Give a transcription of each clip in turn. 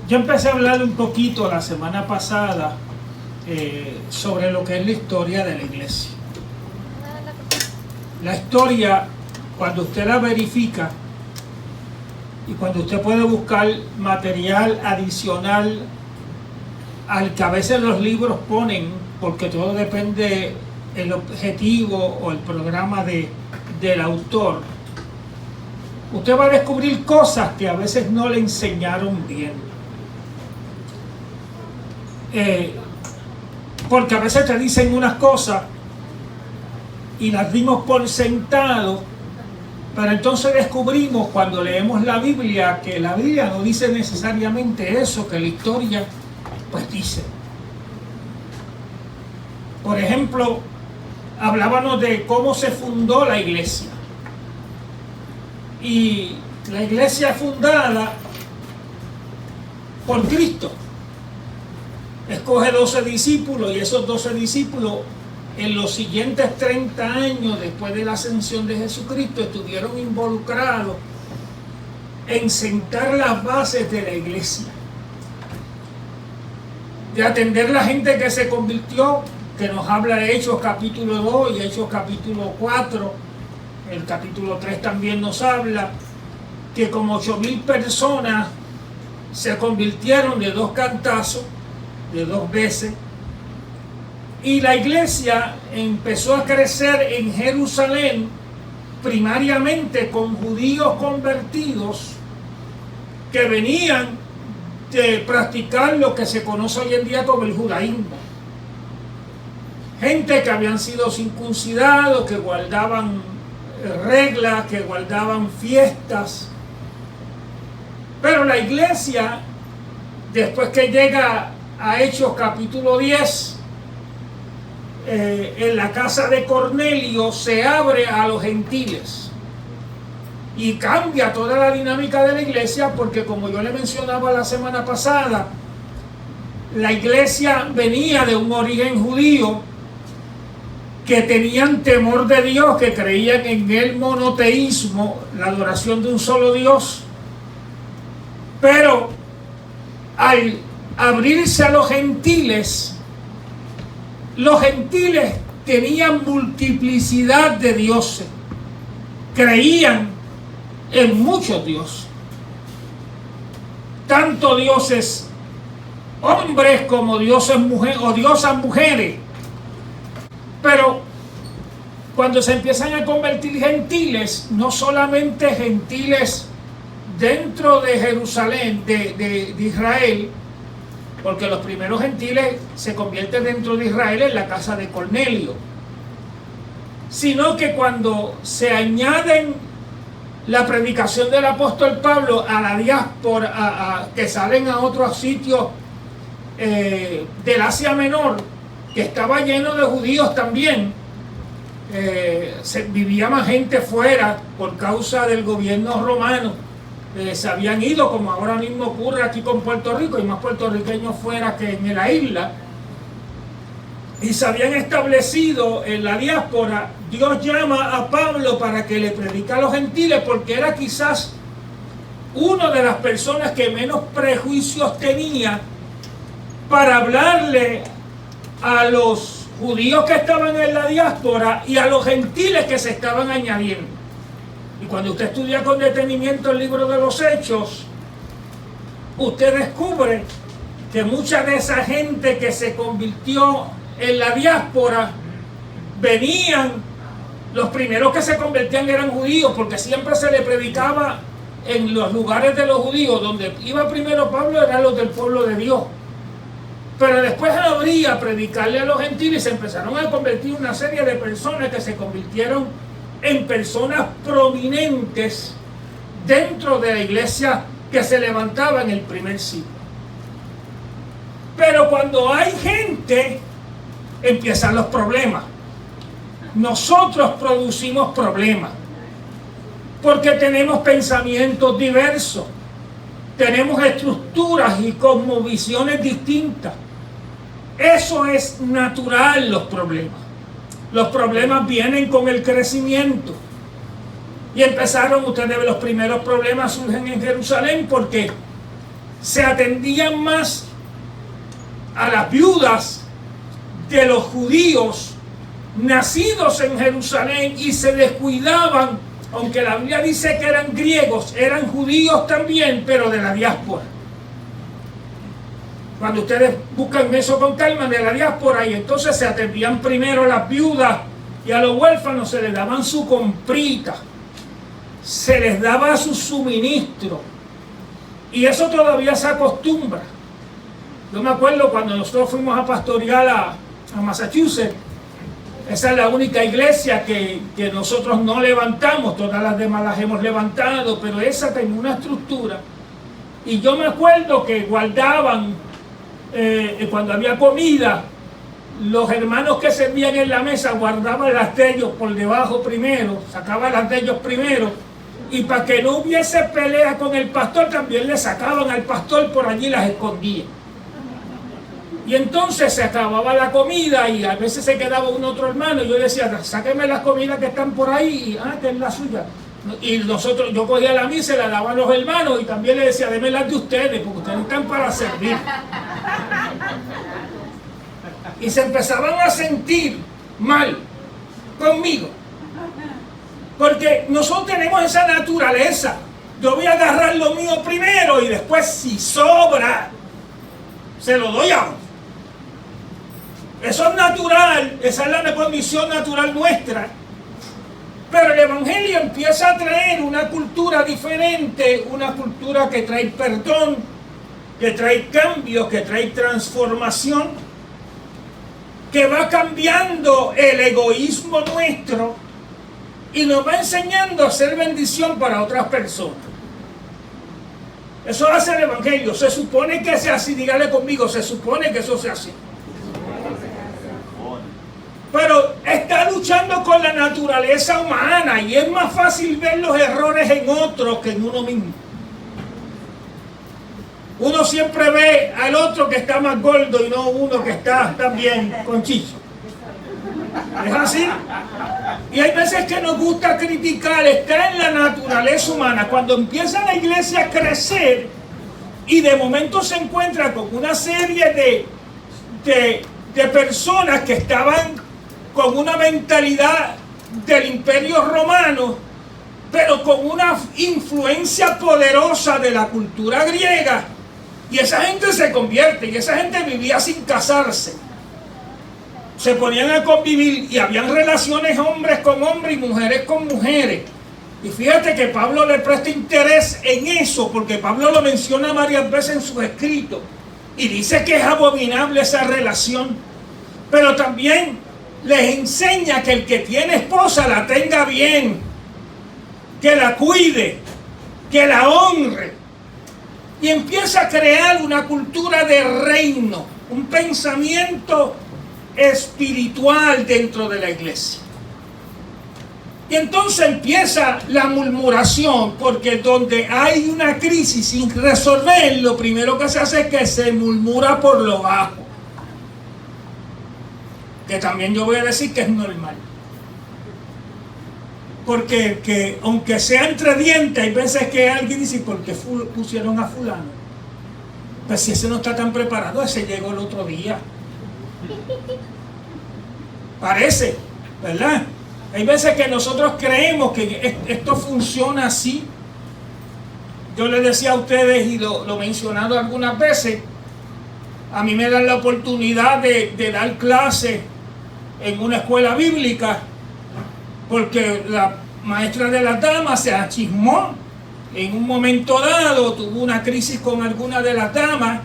Yo empecé a hablar un poquito la semana pasada sobre lo que es la historia de la iglesia. La historia, cuando usted la verifica y cuando usted puede buscar material adicional al que a veces los libros ponen, porque todo depende del objetivo o el programa del autor, usted va a descubrir cosas que a veces no le enseñaron bien. Porque a veces te dicen unas cosas y las dimos por sentado, pero entonces descubrimos cuando leemos la Biblia que la Biblia no dice necesariamente eso que la historia pues dice. Por ejemplo, hablábamos de cómo se fundó la iglesia, y la iglesia fundada por Cristo. Escoge 12 discípulos y esos 12 discípulos en los siguientes 30 años después de la ascensión de Jesucristo estuvieron involucrados en sentar las bases de la iglesia, de atender la gente que se convirtió, que nos habla de Hechos capítulo 2 y Hechos capítulo 4. El capítulo 3 también nos habla que como 8,000 personas se convirtieron de dos cantazos, de dos veces, y la iglesia empezó a crecer en Jerusalén primariamente con judíos convertidos que venían de practicar lo que se conoce hoy en día como el judaísmo. Gente que habían sido circuncidados, que guardaban reglas, que guardaban fiestas. Pero la iglesia, después que llega a Hechos capítulo 10, en la casa de Cornelio se abre a los gentiles y cambia toda la dinámica de la iglesia, porque como yo le mencionaba la semana pasada, la iglesia venía de un origen judío, que tenían temor de Dios, que creían en el monoteísmo, la adoración de un solo Dios, pero al abrirse a los gentiles tenían multiplicidad de dioses, creían en muchos dioses, tanto dioses hombres como dioses mujeres o diosas mujeres. Pero cuando se empiezan a convertir gentiles, no solamente gentiles dentro de Jerusalén, de Israel, porque los primeros gentiles se convierten dentro de Israel en la casa de Cornelio, sino que cuando se añaden la predicación del apóstol Pablo a la diáspora, que salen a otros sitios del Asia Menor, que estaba lleno de judíos también, vivía más gente fuera por causa del gobierno romano. Se habían ido, como ahora mismo ocurre aquí con Puerto Rico, y más puertorriqueños fuera que en la isla, y se habían establecido en la diáspora. Dios llama a Pablo para que le predique a los gentiles, porque era quizás una de las personas que menos prejuicios tenía para hablarle a los judíos que estaban en la diáspora y a los gentiles que se estaban añadiendo. Y cuando usted estudia con detenimiento el libro de los Hechos, usted descubre que mucha de esa gente que se convirtió en la diáspora venían, los primeros que se convertían eran judíos, porque siempre se le predicaba en los lugares de los judíos. Donde iba primero Pablo eran los del pueblo de Dios, pero después habría predicarle a los gentiles y se empezaron a convertir una serie de personas que se convirtieron en personas prominentes dentro de la iglesia que se levantaba en el primer siglo. Pero cuando hay gente, empiezan los problemas. Nosotros producimos problemas porque tenemos pensamientos diversos, tenemos estructuras y cosmovisiones distintas. Eso es natural, los problemas. Los problemas vienen con el crecimiento. Y empezaron, ustedes ven, los primeros problemas surgen en Jerusalén porque se atendían más a las viudas de los judíos nacidos en Jerusalén y se descuidaban, aunque la Biblia dice que eran griegos, eran judíos también, pero de la diáspora. Cuando ustedes buscan eso con calma, de la diáspora, y entonces se atendían primero a las viudas y a los huérfanos se les daban su comprita, se les daba su suministro, y eso todavía se acostumbra. Yo me acuerdo cuando nosotros fuimos a pastorear a Massachusetts, esa es la única iglesia que nosotros no levantamos, todas las demás las hemos levantado, pero esa tenía una estructura. Y yo me acuerdo que guardaban, cuando había comida, los hermanos que servían en la mesa guardaban las de ellos por debajo primero, sacaban las de ellos primero, y para que no hubiese pelea con el pastor, también le sacaban al pastor por allí y las escondían. Y entonces se acababa la comida y a veces se quedaba un otro hermano y yo decía, sáquenme las comidas que están por ahí, y que es la suya. Y nosotros, yo cogía la mía y se la daba a los hermanos y también le decía, denme las de ustedes, porque ustedes están para servir. Y se empezaban a sentir mal conmigo, porque nosotros tenemos esa naturaleza. Yo voy a agarrar lo mío primero y después, si sobra, se lo doy a otro. Eso es natural, esa es la condición natural nuestra. Pero el Evangelio empieza a traer una cultura diferente, una cultura que trae perdón, que trae cambios, que trae transformación, que va cambiando el egoísmo nuestro y nos va enseñando a hacer bendición para otras personas. Eso hace el Evangelio. Se supone que sea así, dígale conmigo, se supone que eso sea así. Pero está luchando con la naturaleza humana y es más fácil ver los errores en otros que en uno mismo. Uno siempre ve al otro que está más gordo y no uno que está también con chicho. ¿Es así? Y hay veces que nos gusta criticar, está en la naturaleza humana. Cuando empieza la iglesia a crecer y de momento se encuentra con una serie de personas que estaban con una mentalidad del Imperio Romano, pero con una influencia poderosa de la cultura griega, y esa gente se convierte, y esa gente vivía sin casarse, se ponían a convivir y habían relaciones hombres con hombres y mujeres con mujeres. Y fíjate que Pablo le presta interés en eso, porque Pablo lo menciona varias veces en sus escritos y dice que es abominable esa relación, pero también les enseña que el que tiene esposa la tenga bien, que la cuide, que la honre, y empieza a crear una cultura de reino, un pensamiento espiritual dentro de la iglesia. Y entonces empieza la murmuración, porque donde hay una crisis sin resolver, lo primero que se hace es que se murmura por lo bajo. Que también yo voy a decir que es normal. Porque que, aunque sea entre dientes, hay veces que alguien dice, ¿por qué pusieron a fulano? Pues si ese no está tan preparado, ese llegó el otro día. Parece, ¿verdad? Hay veces que nosotros creemos que esto funciona así. Yo les decía a ustedes, y lo he mencionado algunas veces, a mí me dan la oportunidad de dar clases en una escuela bíblica, porque la maestra de las damas se achismó en un momento dado, tuvo una crisis con alguna de las damas,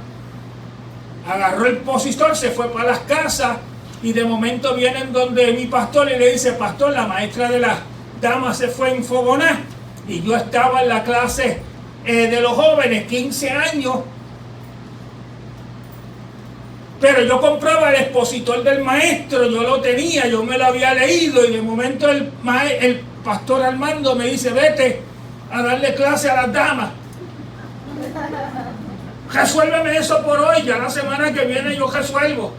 agarró el positor, se fue para las casas y de momento vienen donde mi pastor y le dice, pastor, la maestra de las damas se fue a enfogonar y yo estaba en la clase de los jóvenes, 15 años, pero yo compraba el expositor del maestro, yo lo tenía, yo me lo había leído y de momento el pastor Armando me dice, vete a darle clase a las damas. Resuélveme eso por hoy, ya la semana que viene yo resuelvo.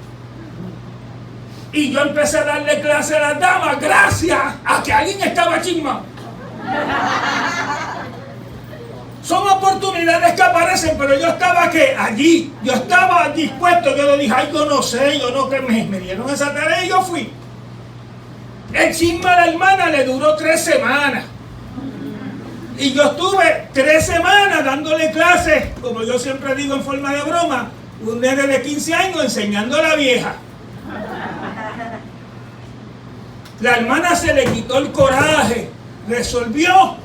Y yo empecé a darle clase a las damas gracias a que alguien estaba chismado. Son oportunidades que aparecen, pero yo estaba allí, yo estaba dispuesto. Yo le dije, ay, yo no sé, yo no, que me dieron esa tarea y yo fui. El chisme a la hermana le duró 3 semanas. Y yo estuve 3 semanas dándole clases, como yo siempre digo en forma de broma, un nene de 15 años enseñando a la vieja. La hermana se le quitó el coraje, resolvió.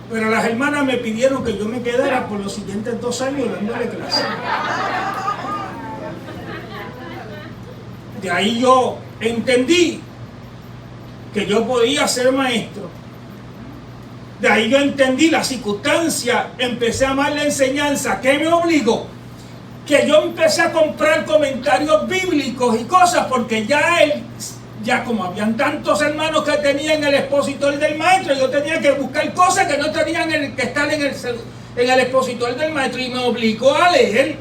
Pero las hermanas me pidieron que yo me quedara por los siguientes 2 años dándole clases. De ahí yo entendí que yo podía ser maestro. De ahí yo entendí la circunstancia, empecé a amar la enseñanza. ¿Qué me obligó? Que yo empecé a comprar comentarios bíblicos y cosas, porque ya como habían tantos hermanos que tenían el expositor del maestro, yo tenía que buscar cosas que no tenían que estar en el expositor del maestro, y me obligó a leer,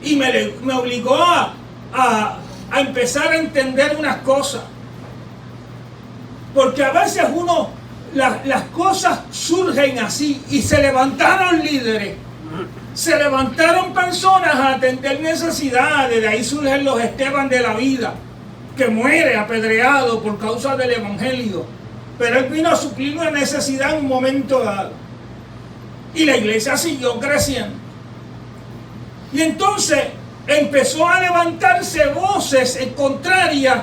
y me obligó a empezar a entender unas cosas. Porque a veces las cosas surgen así, y se levantaron líderes, se levantaron personas a atender necesidades. De ahí surgen los Esteban de la vida, que muere apedreado por causa del evangelio, pero él vino a suplir una necesidad en un momento dado, y la iglesia siguió creciendo. Y entonces empezó a levantarse voces contrarias,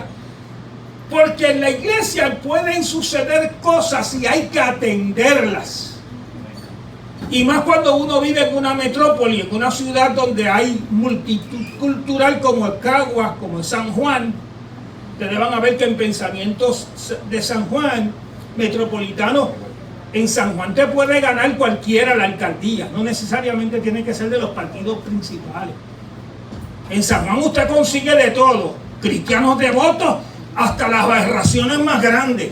porque en la iglesia pueden suceder cosas y hay que atenderlas. Y más cuando uno vive en una metrópoli, en una ciudad donde hay multitud cultural, como en Caguas, como en San Juan. Ustedes van a ver que en pensamientos de San Juan, metropolitano, en San Juan te puede ganar cualquiera la alcaldía, no necesariamente tiene que ser de los partidos principales. En San Juan usted consigue de todo, cristianos devotos hasta las aberraciones más grandes.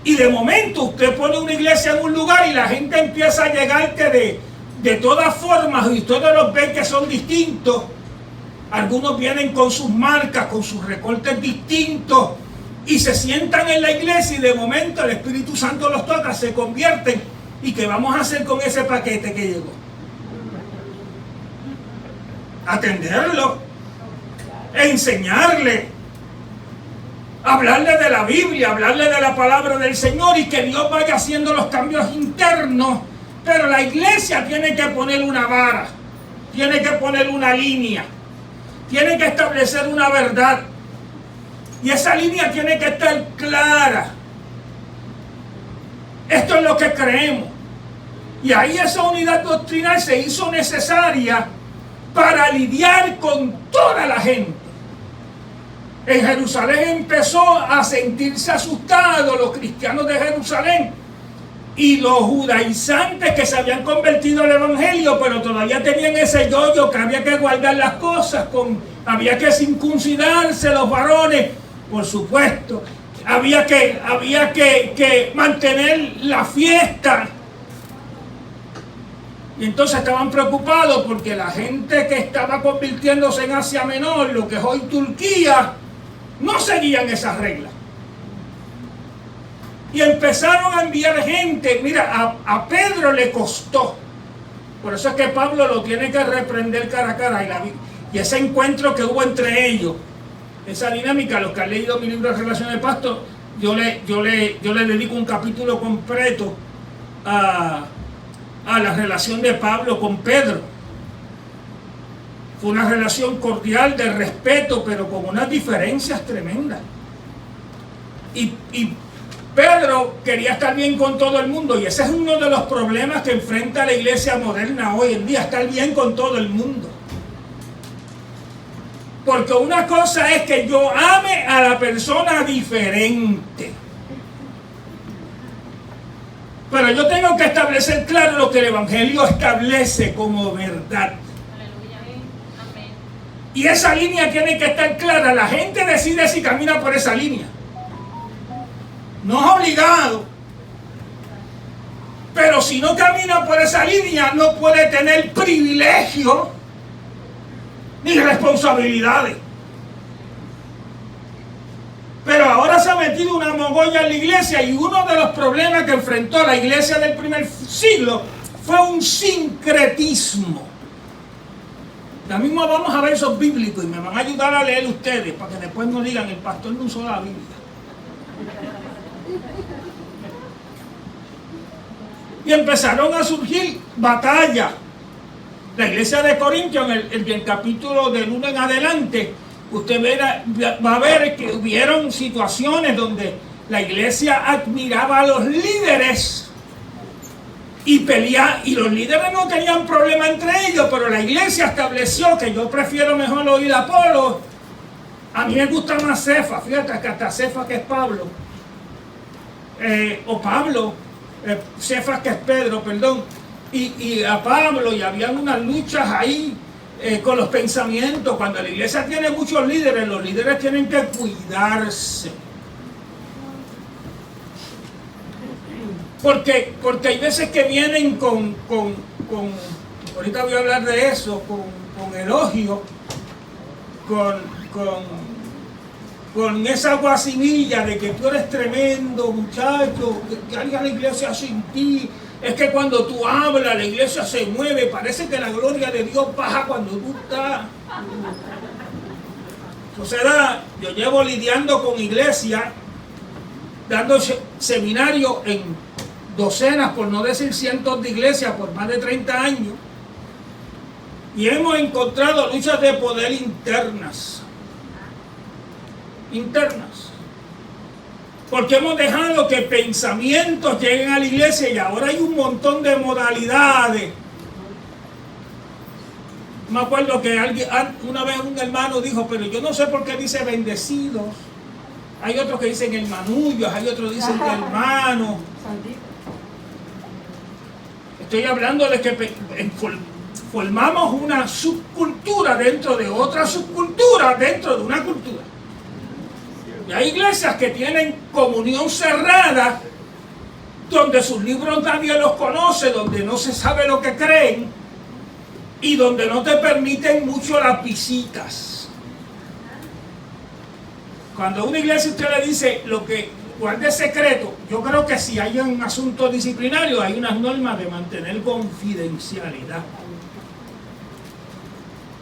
Y de momento usted pone una iglesia en un lugar y la gente empieza a llegar que de todas formas, y ustedes los ven que son distintos. Algunos vienen con sus marcas, con sus recortes distintos, y se sientan en la iglesia, y de momento el Espíritu Santo los toca, se convierten. ¿Y qué vamos a hacer con ese paquete que llegó? Atenderlo, enseñarle, hablarle de la Biblia, hablarle de la palabra del Señor, y que Dios vaya haciendo los cambios internos. Pero la iglesia tiene que poner una vara, tiene que poner una línea, tiene que establecer una verdad, y esa línea tiene que estar clara. Esto es lo que creemos, y ahí esa unidad doctrinal se hizo necesaria para lidiar con toda la gente. En Jerusalén empezó a sentirse asustados los cristianos de Jerusalén y los judaizantes que se habían convertido al evangelio, pero todavía tenían ese yoyo que había que guardar las cosas, había que circuncidarse los varones, por supuesto, había que mantener la fiesta. Y entonces estaban preocupados porque la gente que estaba convirtiéndose en Asia Menor, lo que es hoy Turquía, no seguían esas reglas. Y empezaron a enviar gente. Mira, a Pedro le costó. Por eso es que Pablo lo tiene que reprender cara a cara. Y ese encuentro que hubo entre ellos, esa dinámica, los que han leído mi libro de Relaciones de Pastor, yo le dedico un capítulo completo a la relación de Pablo con Pedro. Fue una relación cordial, de respeto, pero con unas diferencias tremendas. Y Pedro quería estar bien con todo el mundo, y ese es uno de los problemas que enfrenta la iglesia moderna hoy en día, estar bien con todo el mundo. Porque una cosa es que yo ame a la persona diferente, pero yo tengo que establecer claro lo que el evangelio establece como verdad. Y esa línea tiene que estar clara. La gente decide si camina por esa línea. No es obligado. Pero si no camina por esa línea, no puede tener privilegio ni responsabilidades. Pero ahora Satanás ha metido una mogolla en la iglesia, y uno de los problemas que enfrentó la iglesia del primer siglo fue un sincretismo. Ya mismo vamos a versos bíblicos y me van a ayudar a leer ustedes para que después no digan el pastor no usó la Biblia. Y empezaron a surgir batallas. La iglesia de Corintios, en el capítulo del 1 en adelante, usted va a ver que hubieron situaciones donde la iglesia admiraba a los líderes y peleaba, y los líderes no tenían problema entre ellos, pero la iglesia estableció que yo prefiero mejor oír a Apolo. A mí me gusta más Cefas, fíjate que hasta Cefas, que es Pablo, o Pablo, Cefas, que es Pedro, perdón, y a Pablo, y habían unas luchas ahí con los pensamientos. Cuando la iglesia tiene muchos líderes, los líderes tienen que cuidarse. Porque hay veces que vienen con ahorita voy a hablar de eso, con elogio, con esa guasimilla de que tú eres tremendo muchacho, que haga la iglesia sin ti. Es que cuando tú hablas, la iglesia se mueve, parece que la gloria de Dios baja cuando tú estás. Entonces, yo llevo lidiando con iglesia, dando seminarios en docenas, por no decir cientos de iglesias, por más de 30 años, y hemos encontrado luchas de poder internas, porque hemos dejado que pensamientos lleguen a la iglesia, y ahora hay un montón de modalidades. Me acuerdo que una vez un hermano dijo, pero yo no sé por qué dice bendecidos. Hay otros que dicen hermanullos, hay otros que dicen hermanos. Estoy hablando de que formamos una subcultura dentro de otra subcultura, dentro de una cultura. Y hay iglesias que tienen comunión cerrada, donde sus libros nadie los conoce, donde no se sabe lo que creen, y donde no te permiten mucho las visitas. Cuando a una iglesia usted le dice lo que guarde secreto, yo creo que si hay un asunto disciplinario, hay unas normas de mantener confidencialidad.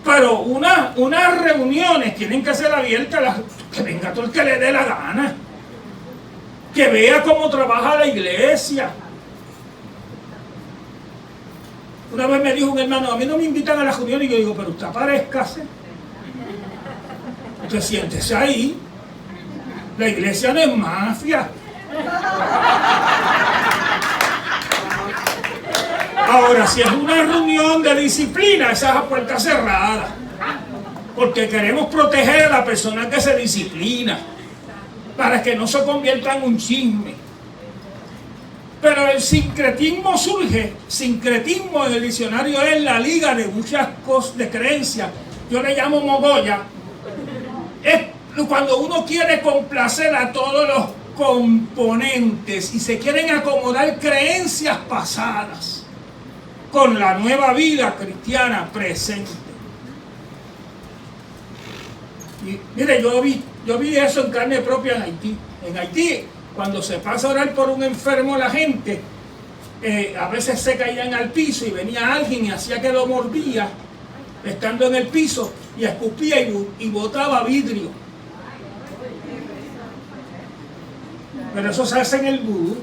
Pero unas reuniones tienen que ser abiertas, que venga todo el que le dé la gana, que vea cómo trabaja la iglesia. Una vez me dijo un hermano, a mí no me invitan a la reunión, y yo digo, pero usted aparézcase, usted siéntese ahí, la iglesia no es mafia. Ahora, si es una reunión de disciplina, esa es a puerta cerrada, porque queremos proteger a la persona que se disciplina, para que no se convierta en un chisme. Pero el sincretismo surge. Sincretismo en el diccionario es la liga de muchas cosas de creencias. Yo le llamo mogolla. Es cuando uno quiere complacer a todos los componentes y se quieren acomodar creencias pasadas con la nueva vida cristiana presente. Y mire, yo vi eso en carne propia en Haití. En Haití, cuando se pasa a orar por un enfermo, la gente a veces se caían al piso y venía alguien y hacía que lo mordía estando en el piso, y escupía y botaba vidrio. Pero eso se hace en el vudú.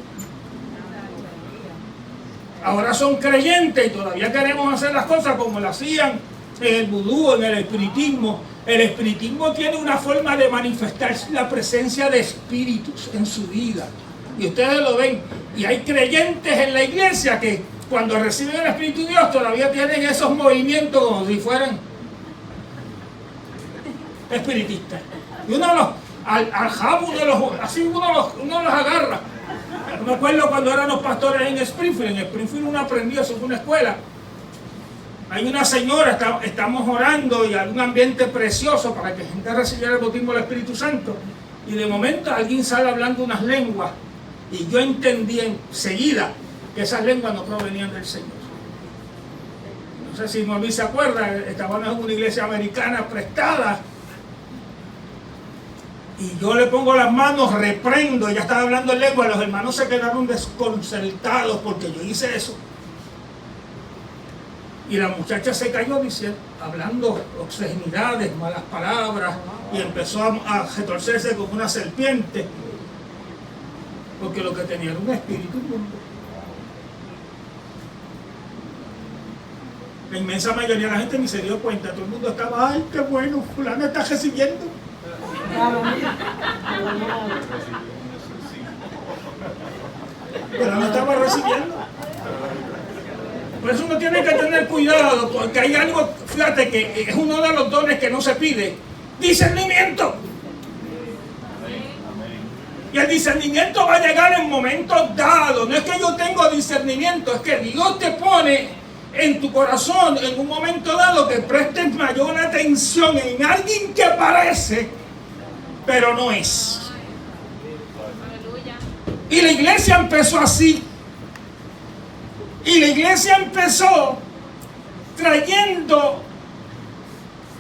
Ahora son creyentes y todavía queremos hacer las cosas como lo hacían en el vudú, en el espiritismo. El espiritismo tiene una forma de manifestar la presencia de espíritus en su vida, y ustedes lo ven. Y hay creyentes en la iglesia que cuando reciben el Espíritu de Dios todavía tienen esos movimientos como si fueran espiritistas. Y al jabo uno los agarra. Me acuerdo cuando éramos pastores en Springfield. En Springfield uno aprendió, eso fue una escuela. Hay una señora, estamos orando y hay un ambiente precioso para que la gente recibiera el bautismo del Espíritu Santo, y de momento alguien sale hablando unas lenguas, y yo entendí enseguida que esas lenguas no provenían del Señor. No sé si Noemí se acuerda, estábamos en una iglesia americana prestada, Y yo le pongo las manos, reprendo, ella estaba hablando en lengua, los hermanos se quedaron desconcertados porque yo hice eso. Y la muchacha se cayó diciendo, hablando obscenidades, malas palabras, y empezó a retorcerse como una serpiente, porque lo que tenía era un espíritu inmundo. La inmensa mayoría de la gente ni se dio cuenta, todo el mundo estaba, ay, qué bueno, fulano está recibiendo. Pero no estaba recibiendo. Por eso uno tiene que tener cuidado, porque hay algo, fíjate que es uno de los dones que no se pide, discernimiento. Y el discernimiento va a llegar en momentos dados. No es que yo tengo discernimiento, es que Dios te pone en tu corazón en un momento dado que prestes mayor atención en alguien que parece, pero no es. Y la iglesia empezó así. Y la iglesia empezó trayendo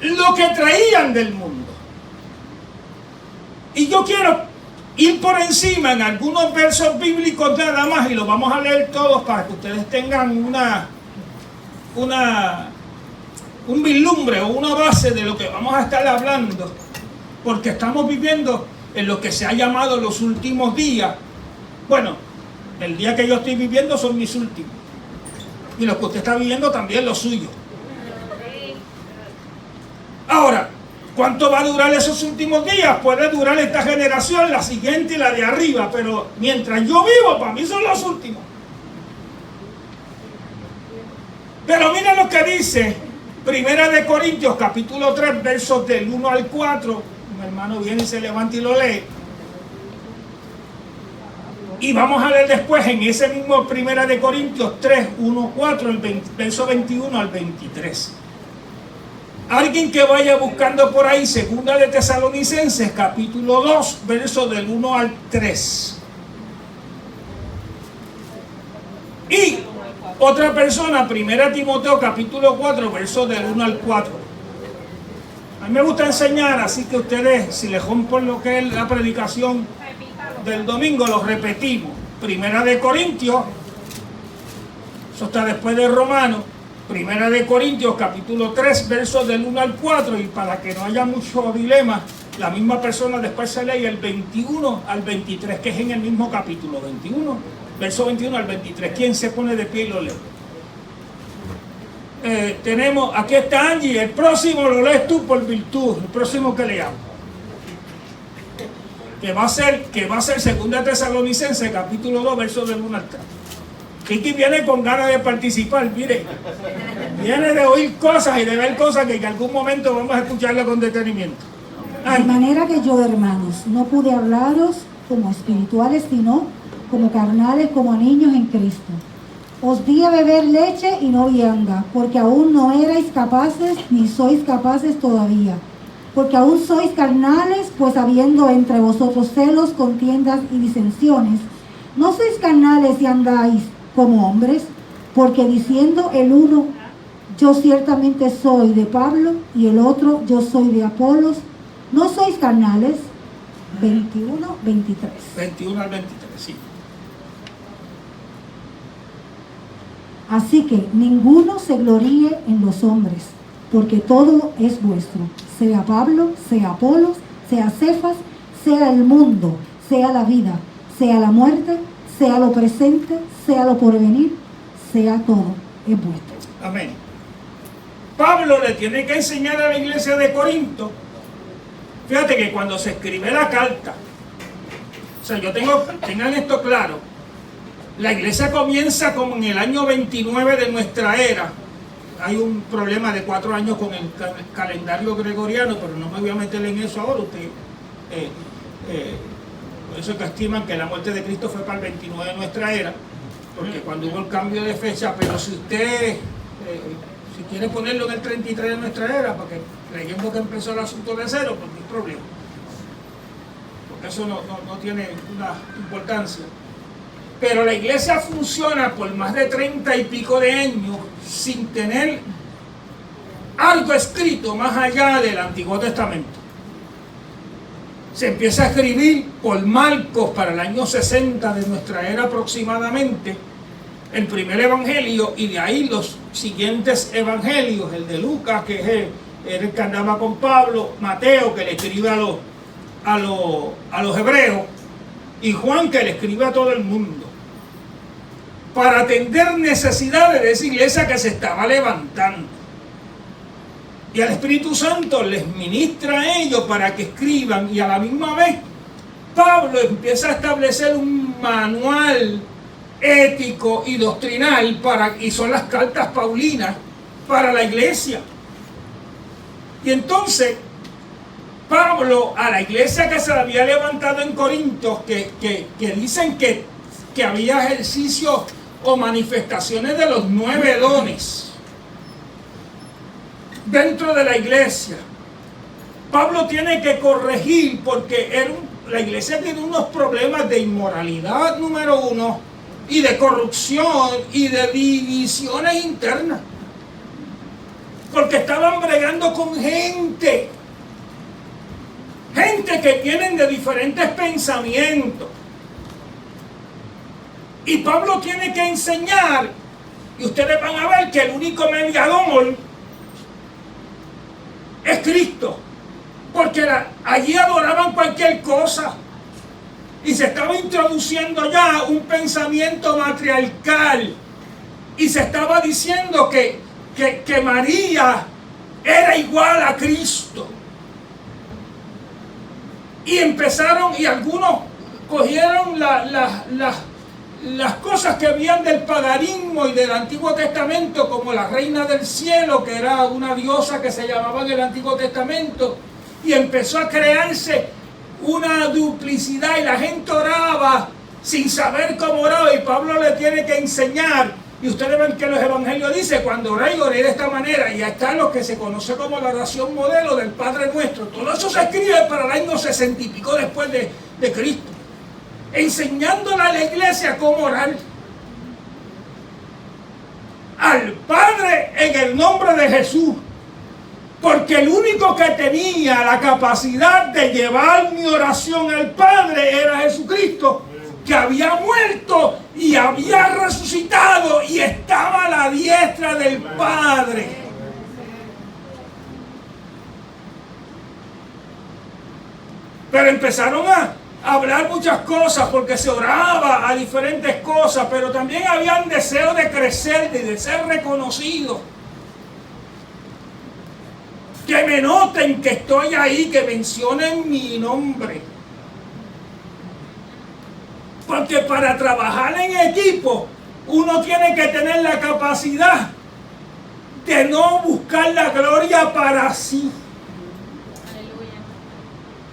lo que traían del mundo. Y yo quiero ir por encima en algunos versos bíblicos nada más, y los vamos a leer todos para que ustedes tengan un vislumbre o una base de lo que vamos a estar hablando, porque estamos viviendo en lo que se ha llamado los últimos días. Bueno, el día que yo estoy viviendo son mis últimos, y lo que usted está viviendo también los suyos. Ahora, ¿cuánto va a durar esos últimos días? Puede durar esta generación, la siguiente y la de arriba, pero mientras yo vivo, para mí son los últimos. Pero miren lo que dice Primera de Corintios, capítulo 3, versos del 1 al 4. Un hermano viene y se levanta y lo lee. Y vamos a leer después en ese mismo Primera de Corintios 3, 1, 4, el verso 21 al 23. Alguien que vaya buscando por ahí, Segunda de Tesalonicenses, capítulo 2, verso del 1 al 3. Y otra persona, Primera Timoteo, capítulo 4, verso del 1 al 4. A mí me gusta enseñar, así que ustedes, si les rompen lo que es la predicación del domingo, lo repetimos. Primera de Corintios, eso está después de Romanos. Primera de Corintios, capítulo 3, versos del 1 al 4, y para que no haya mucho dilema, la misma persona después se lee el 21 al 23, que es en el mismo capítulo, 21, verso 21 al 23. ¿Quién se pone de pie y lo lee? Tenemos, aquí está Angie, el próximo lo lees tú por virtud, el próximo que leamos. Que va a ser Segunda Tesalonicenses, capítulo 2, versos del 1 al 3. Kiki viene con ganas de participar, mire, viene de oír cosas y de ver cosas que en algún momento vamos a escucharla con detenimiento. De manera que yo, hermanos, no pude hablaros como espirituales, sino como carnales, como niños en Cristo. Os di a beber leche y no vianda, porque aún no erais capaces, ni sois capaces todavía. Porque aún sois carnales, pues habiendo entre vosotros celos, contiendas y disensiones, no sois carnales y andáis como hombres, porque diciendo el uno, yo ciertamente soy de Pablo, y el otro, yo soy de Apolos, ¿no sois carnales? 21, 23. 21 al 23, sí. Así que ninguno se gloríe en los hombres, porque todo es vuestro, sea Pablo, sea Apolos, sea Cefas, sea el mundo, sea la vida, sea la muerte, sea lo presente, sea lo porvenir, sea todo, es vuestro. Amén. Pablo le tiene que enseñar a la iglesia de Corinto. Fíjate que cuando se escribe la carta, o sea, tengan esto claro, la iglesia comienza como en el año 29 de nuestra era. Hay un problema de 4 años con el calendario gregoriano, pero no me voy a meter en eso ahora. Por eso que estiman que la muerte de Cristo fue para el 29 de nuestra era, porque cuando hubo el cambio de fecha, pero si usted, si quiere ponerlo en el 33 de nuestra era, porque creyendo que empezó el asunto de cero, pues no hay problema, porque eso no tiene una importancia. Pero la iglesia funciona por más de 30 y pico de años sin tener algo escrito más allá del Antiguo Testamento. se empieza a escribir por Marcos para el año 60 de nuestra era aproximadamente, el primer evangelio, y de ahí los siguientes evangelios, el de Lucas, que es el que andaba con Pablo, Mateo, que le escribe a los hebreos, y Juan, que le escribe a todo el mundo, para atender necesidades de esa iglesia que se estaba levantando. Y al Espíritu Santo les ministra a ellos para que escriban, y a la misma vez Pablo empieza a establecer un manual ético y doctrinal y son las cartas paulinas para la iglesia. Y entonces Pablo, a la iglesia que se había levantado en Corinto, que dicen que había ejercicios o manifestaciones de los 9 dones dentro de la iglesia, Pablo tiene que corregir, porque la iglesia tiene unos problemas de inmoralidad, número 1, y de corrupción y de divisiones internas, porque estaban bregando con gente que vienen de diferentes pensamientos, y Pablo tiene que enseñar, y ustedes van a ver que el único mediador es Cristo, porque allí adoraban cualquier cosa y se estaba introduciendo ya un pensamiento matriarcal, y se estaba diciendo que María era igual a Cristo, y empezaron, y algunos cogieron las cosas que habían del paganismo y del Antiguo Testamento, como la reina del cielo, que era una diosa que se llamaba en el Antiguo Testamento, y empezó a crearse una duplicidad, y la gente oraba sin saber cómo oraba, y Pablo le tiene que enseñar. Y ustedes ven que los evangelios dicen: cuando oré de esta manera, y ya está lo que se conoce como la oración modelo del Padre Nuestro. Todo eso se escribe para el año 60 y pico después de Cristo, enseñándole a la iglesia cómo orar al Padre en el nombre de Jesús, porque el único que tenía la capacidad de llevar mi oración al Padre era Jesucristo, que había muerto y había resucitado y estaba a la diestra del Padre. Pero empezaron a hablar muchas cosas, porque se oraba a diferentes cosas, pero también habían deseo de crecer y de ser reconocido. Que me noten que estoy ahí, que mencionen mi nombre. Porque para trabajar en equipo, uno tiene que tener la capacidad de no buscar la gloria para sí.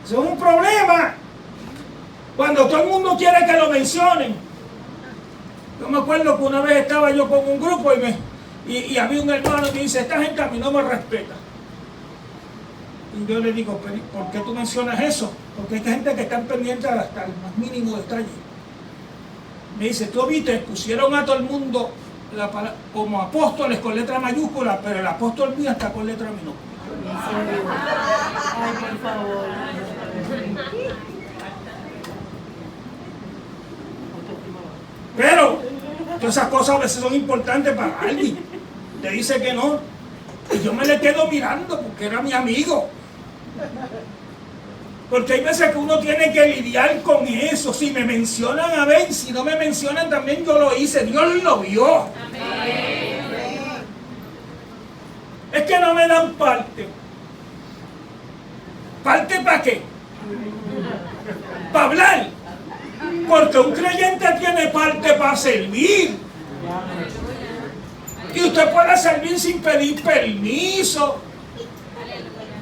Eso es un problema cuando todo el mundo quiere que lo mencionen. Yo me acuerdo que una vez estaba yo con un grupo y había un hermano que dice: esta gente a mí no me respeta. Y yo le digo: ¿por qué tú mencionas eso? Porque hay gente que está pendiente hasta el más mínimo detalle. Me dice: tú viste, pusieron a todo el mundo como apóstoles con letra mayúscula, pero el apóstol mío está con letra minúscula. Ay, por favor. Pero todas esas cosas a veces son importantes para alguien. Te dice que no, y yo me le quedo mirando porque era mi amigo. Porque hay veces que uno tiene que lidiar con eso. Si me mencionan, a ver, si no me mencionan también yo lo hice. Dios lo vio. Amén. Es que no me dan parte. ¿Parte para qué? Para hablar. Porque un creyente tiene parte para servir. Y usted puede servir sin pedir permiso.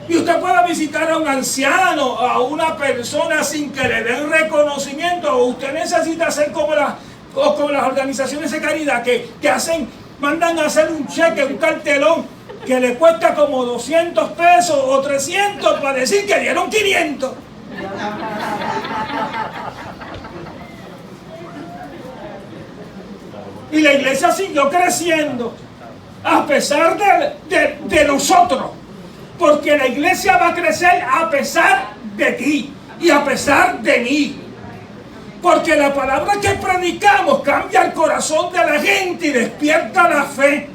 Y usted puede visitar a un anciano, a una persona sin que le den reconocimiento. O usted necesita hacer como las organizaciones de caridad que mandan a hacer un cheque, un cartelón que le cuesta como 200 pesos o 300 para decir que dieron 500. Y la iglesia siguió creciendo a pesar de nosotros. Porque la iglesia va a crecer a pesar de ti. y a pesar de mí. Porque la palabra que predicamos cambia el corazón de la gente y despierta la fe.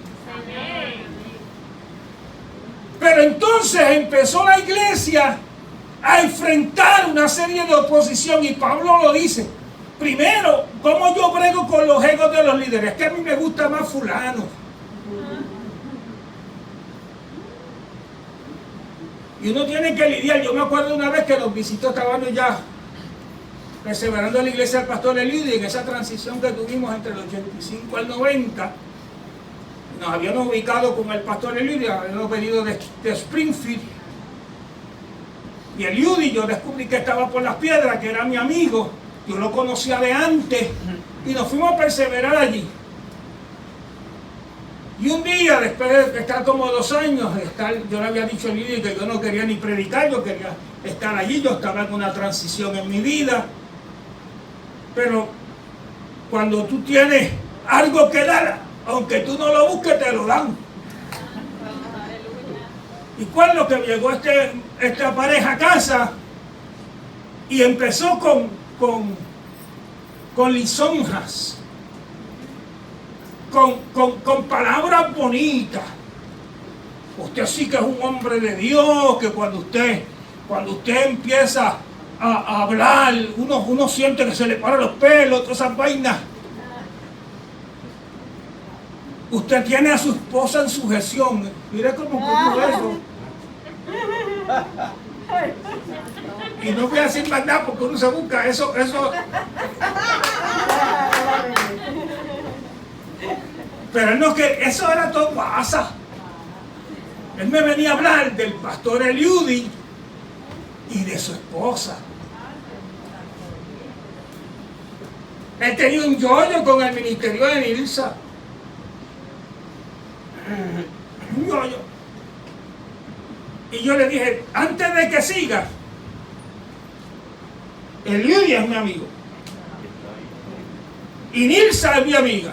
Pero entonces empezó la iglesia a enfrentar una serie de oposición y Pablo lo dice. Primero, ¿cómo yo brego con los egos de los líderes? Es que a mí me gusta más fulano. Y uno tiene que lidiar. Yo me acuerdo una vez que nos visitó, estábamos ya perseverando en la iglesia del pastor Eliud, y en esa transición que tuvimos entre el 85 al 90, nos habíamos ubicado con el pastor Eliud y habíamos venido de Springfield. Y Eliud, y yo descubrí que estaba por las piedras, que era mi amigo, yo lo conocía de antes, y nos fuimos a perseverar allí. Y un día, después de estar como 2 años, yo le había dicho a Eliud que yo no quería ni predicar, yo quería estar allí, yo estaba en una transición en mi vida. Pero cuando tú tienes algo que dar, aunque tú no lo busques, te lo dan. Y cuando que llegó esta pareja a casa y empezó con lisonjas, con palabras bonitas. Usted sí que es un hombre de Dios, que cuando usted empieza a hablar, uno siente que se le paran los pelos, todas esas vainas. Usted tiene a su esposa en sujeción. Mire cómo eso. Y no voy a decir más nada porque uno se busca eso. Pero él no, que eso era todo pasa. Él me venía a hablar del pastor Eliud y de su esposa. Él tenía un yoyo con el ministerio de Nilsa. Un yoyo. Y yo le dije, antes de que siga, Eliud es mi amigo. Y Nilsa es mi amiga.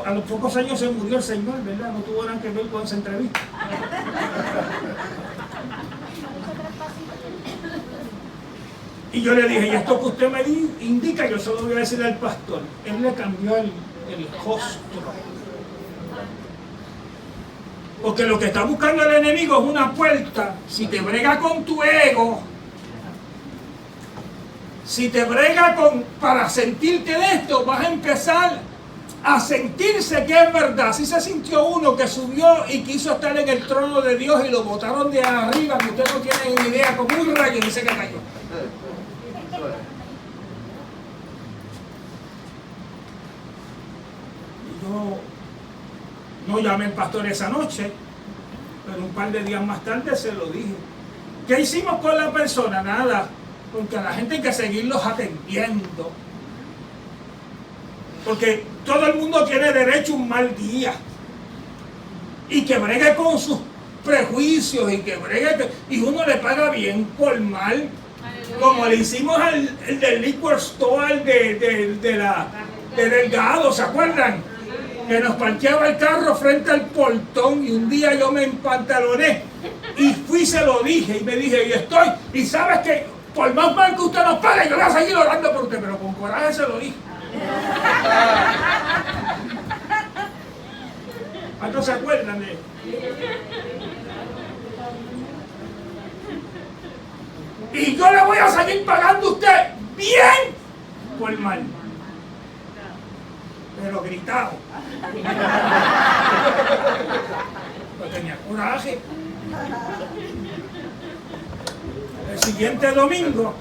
A los pocos años se murió el Señor, ¿verdad? No tuvo nada que ver con esa entrevista. Y yo le dije, y esto que usted me indica, yo solo voy a decir al pastor. Él le cambió el rostro. Porque lo que está buscando el enemigo es una puerta. Si te brega con tu ego, si te brega para sentirte de esto, vas a empezar a sentirse que es verdad. Si se sintió uno que subió y quiso estar en el trono de Dios y lo botaron de arriba, que ustedes no tienen ni idea, como un rayo, dice que cayó. Y yo no llamé al pastor esa noche, pero un par de días más tarde se lo dije. ¿Qué hicimos con la persona? Nada, porque a la gente hay que seguirlos atendiendo. Porque todo el mundo tiene derecho a un mal día. Y que bregue con sus prejuicios y uno le paga bien por mal. Como le hicimos al del liquor store de Delgado, ¿se acuerdan? Que nos parqueaba el carro frente al portón y un día yo me empantaloné y fui y se lo dije y me dije, y sabes que por más mal que usted nos pague, yo voy a seguir orando por usted, pero con coraje se lo dije. ¿Cuántos se acuerdan de él? Y yo le voy a seguir pagando a usted bien por mal. Pero gritado. Yo tenía coraje. El siguiente domingo,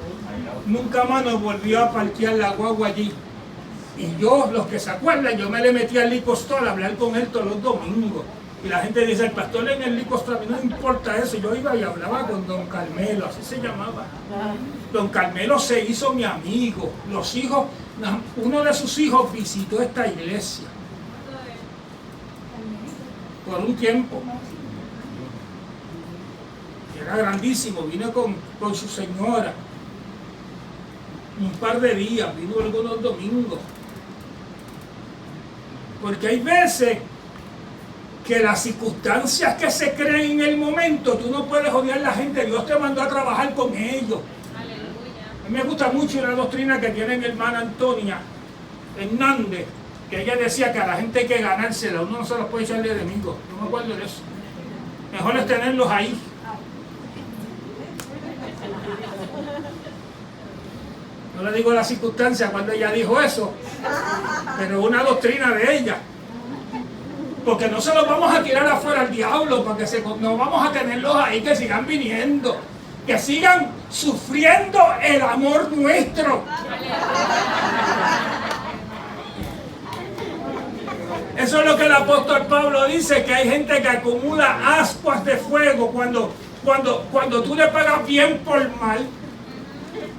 nunca más nos volvió a parquear la guagua allí. Y yo, los que se acuerdan, yo me le metí al liquor store a hablar con él todos los domingos. Y la gente dice, el pastor en el liquor store, a mí no me importa eso. Yo iba y hablaba con don Carmelo, así se llamaba. Don Carmelo se hizo mi amigo. Los hijos, uno de sus hijos visitó esta iglesia. Por un tiempo. Era grandísimo, vino con su señora. Un par de días, vino algunos domingos. Porque hay veces que las circunstancias que se creen en el momento, tú no puedes odiar a la gente, Dios te mandó a trabajar con ellos. A mí me gusta mucho una doctrina que tiene mi hermana Antonia Hernández, que ella decía que a la gente hay que ganársela, uno no se los puede echar de enemigo. No me acuerdo de eso. Mejor es tenerlos ahí. No le digo la circunstancia cuando ella dijo eso, pero una doctrina de ella. Porque no se los vamos a tirar afuera al diablo, porque no vamos a tenerlos ahí, que sigan viniendo, que sigan sufriendo el amor nuestro. Eso es lo que el apóstol Pablo dice, que hay gente que acumula ascuas de fuego cuando tú le pagas bien por mal.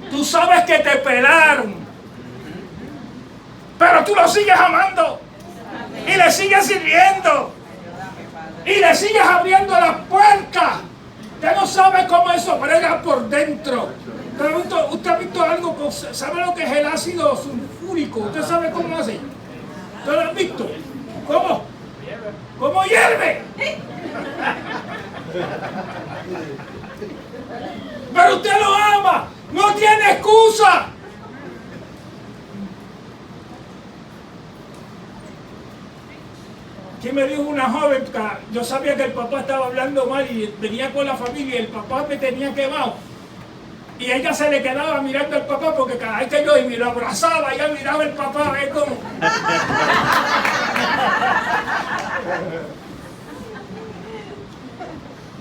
Tú sabes que te pelaron, pero tú lo sigues amando y le sigues sirviendo y le sigues abriendo las puertas. Usted no sabe cómo eso brega por dentro. ¿Usted ha visto algo? ¿Sabe lo que es el ácido sulfúrico? ¿Usted sabe cómo hace? ¿Usted lo ha visto? ¿Cómo? ¿Cómo hierve? Pero usted lo ama. No tiene excusa. Aquí me dijo una joven, yo sabía que el papá estaba hablando mal y venía con la familia y el papá me tenía quemado. Y ella se le quedaba mirando al papá porque cada vez que yo y me lo abrazaba, ella miraba al papá a ver cómo.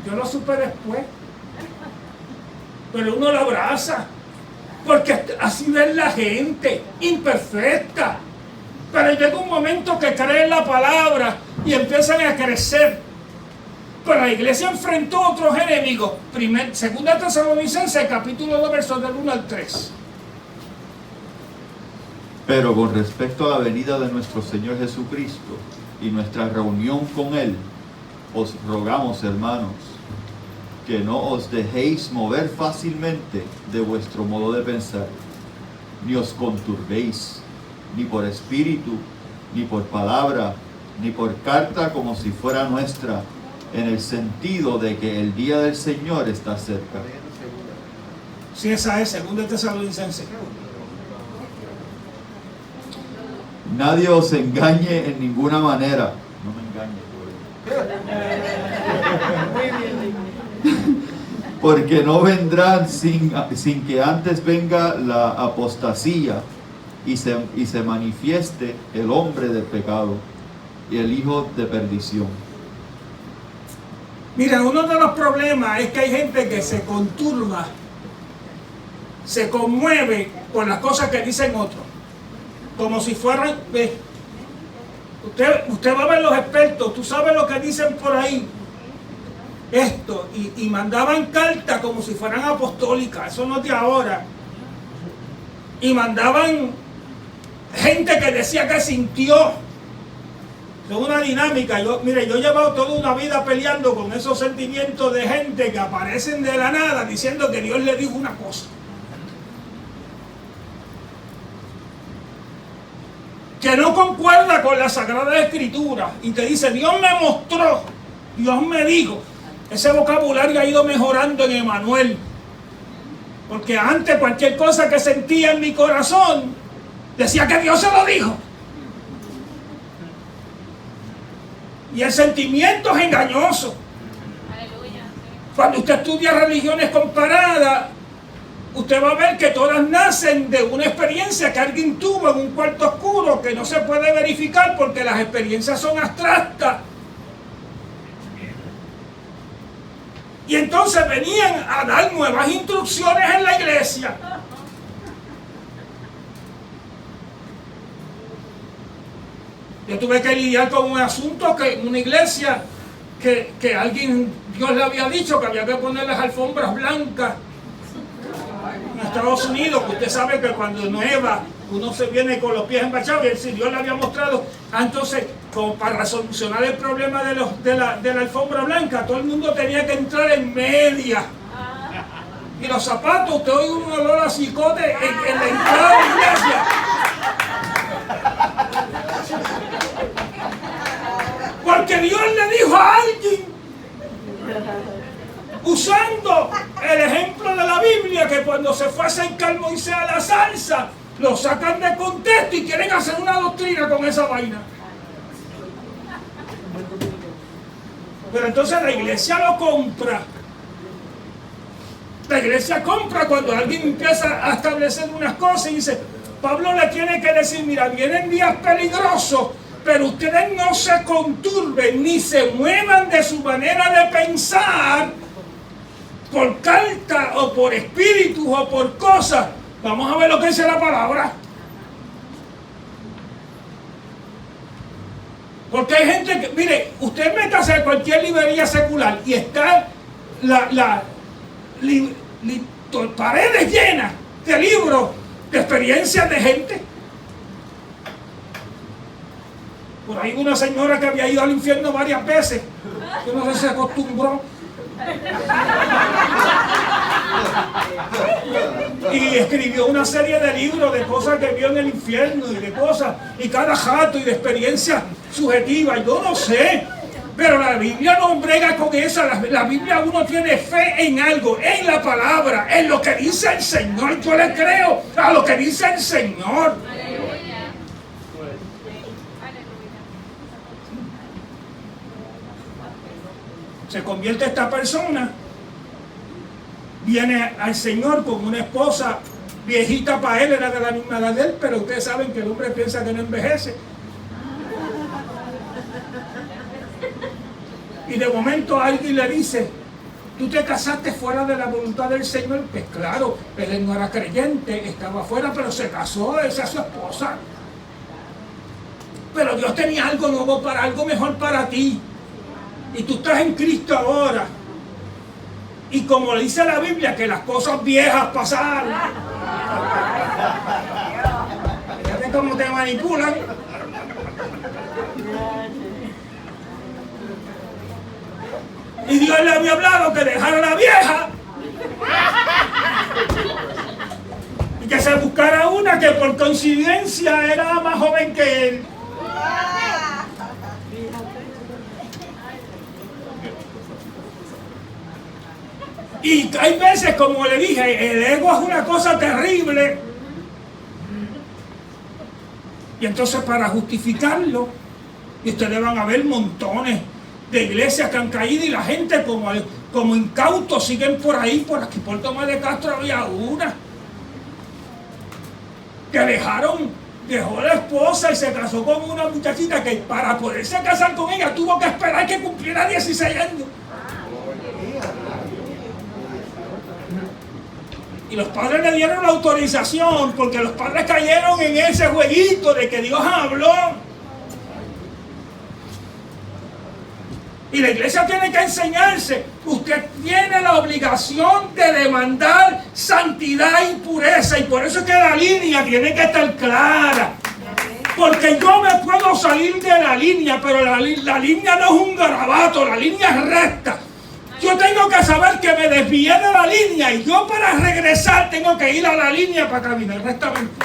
Yo lo supe después. Pero uno lo abraza, porque así es la gente, imperfecta. Pero llega un momento que creen la palabra y empiezan a crecer. Pero la iglesia enfrentó a otros enemigos. Segunda Tesalonicenses, capítulo 2, versos del 1 al 3. Pero con respecto a la venida de nuestro Señor Jesucristo y nuestra reunión con Él, os rogamos, hermanos, que no os dejéis mover fácilmente de vuestro modo de pensar, ni os conturbéis, ni por espíritu, ni por palabra, ni por carta como si fuera nuestra, en el sentido de que el día del Señor está cerca. Sí, esa es, segunda Tesalonicenses. Nadie os engañe en ninguna manera. No me engañe, porque no vendrán sin que antes venga la apostasía y se manifieste el hombre del pecado y el hijo de perdición. Mira, uno de los problemas es que hay gente que se conturba, se conmueve por las cosas que dicen otros, como si fueran... Usted va a ver los expertos, tú sabes lo que dicen por ahí, esto, y mandaban cartas como si fueran apostólicas, eso no es de ahora, y mandaban gente que decía que sintió. Es una dinámica. Mire, yo he llevado toda una vida peleando con esos sentimientos de gente que aparecen de la nada diciendo que Dios le dijo una cosa, que no concuerda con la Sagrada Escritura, y te dice: Dios me mostró, Dios me dijo. Ese vocabulario ha ido mejorando en Emanuel, porque antes cualquier cosa que sentía en mi corazón decía que Dios se lo dijo. Y el sentimiento es engañoso. Aleluya. Cuando usted estudia religiones comparadas, usted va a ver que todas nacen de una experiencia que alguien tuvo en un cuarto oscuro que no se puede verificar porque las experiencias son abstractas. Y entonces venían a dar nuevas instrucciones en la iglesia. Yo tuve que lidiar con un asunto que en una iglesia que alguien, Dios le había dicho que había que poner las alfombras blancas en Estados Unidos, que usted sabe que cuando nieva uno se viene con los pies embachados, y si Dios le había mostrado. Entonces, como para solucionar el problema de la alfombra blanca, todo el mundo tenía que entrar en media. Y los zapatos, usted oye un olor a cicote en la entrada de la iglesia. ¿Por Porque Dios le dijo a alguien, usando el ejemplo de la Biblia, que cuando se fue a acercar Moisés a la zarza, lo sacan de contexto y quieren hacer una doctrina con esa vaina. Pero entonces la iglesia lo compra. La iglesia compra cuando alguien empieza a establecer unas cosas y dice, Pablo le tiene que decir, mira, vienen días peligrosos, pero ustedes no se conturben ni se muevan de su manera de pensar por carta o por espíritus o por cosas. Vamos a ver lo que dice la palabra. Porque hay gente que, mire, usted métase a cualquier librería secular y está paredes llenas de libros, de experiencias de gente. Por ahí una señora que había ido al infierno varias veces, que no sé si se acostumbró. Y escribió una serie de libros de cosas que vio en el infierno y de cosas, y cada jato y de experiencias subjetivas. Yo no sé, pero la Biblia no brega con esa. La Biblia, uno tiene fe en algo, en la palabra, en lo que dice el Señor. Yo le creo a lo que dice el Señor. Se convierte esta persona, viene al Señor con una esposa viejita para él, era de la misma edad de él, pero ustedes saben que el hombre piensa que no envejece. Y de momento alguien le dice, tú te casaste fuera de la voluntad del Señor. Pues claro, él no era creyente, estaba fuera, pero se casó, esa es su esposa. Pero Dios tenía algo nuevo para, algo mejor para ti. Y tú estás en Cristo ahora. Y como le dice la Biblia, que las cosas viejas pasaron. Fíjate cómo te manipulan. Y Dios le había hablado que dejara a la vieja y que se buscara una que por coincidencia era más joven que él. Y hay veces, como le dije, el ego es una cosa terrible. Y entonces para justificarlo, y ustedes van a ver montones de iglesias que han caído y la gente como incautos siguen por ahí. Por aquí por Tomás de Castro había una que dejó la esposa y se casó con una muchachita que para poderse casar con ella tuvo que esperar que cumpliera 16 años. Y los padres le dieron la autorización porque los padres cayeron en ese jueguito de que Dios habló. Y la iglesia tiene que enseñarse. Usted tiene la obligación de demandar santidad y pureza. Y por eso es que la línea tiene que estar clara. Porque yo me puedo salir de la línea, pero la línea no es un garabato, la línea es recta. Yo tengo que saber que me desvié de la línea y yo para regresar tengo que ir a la línea para caminar rectamente.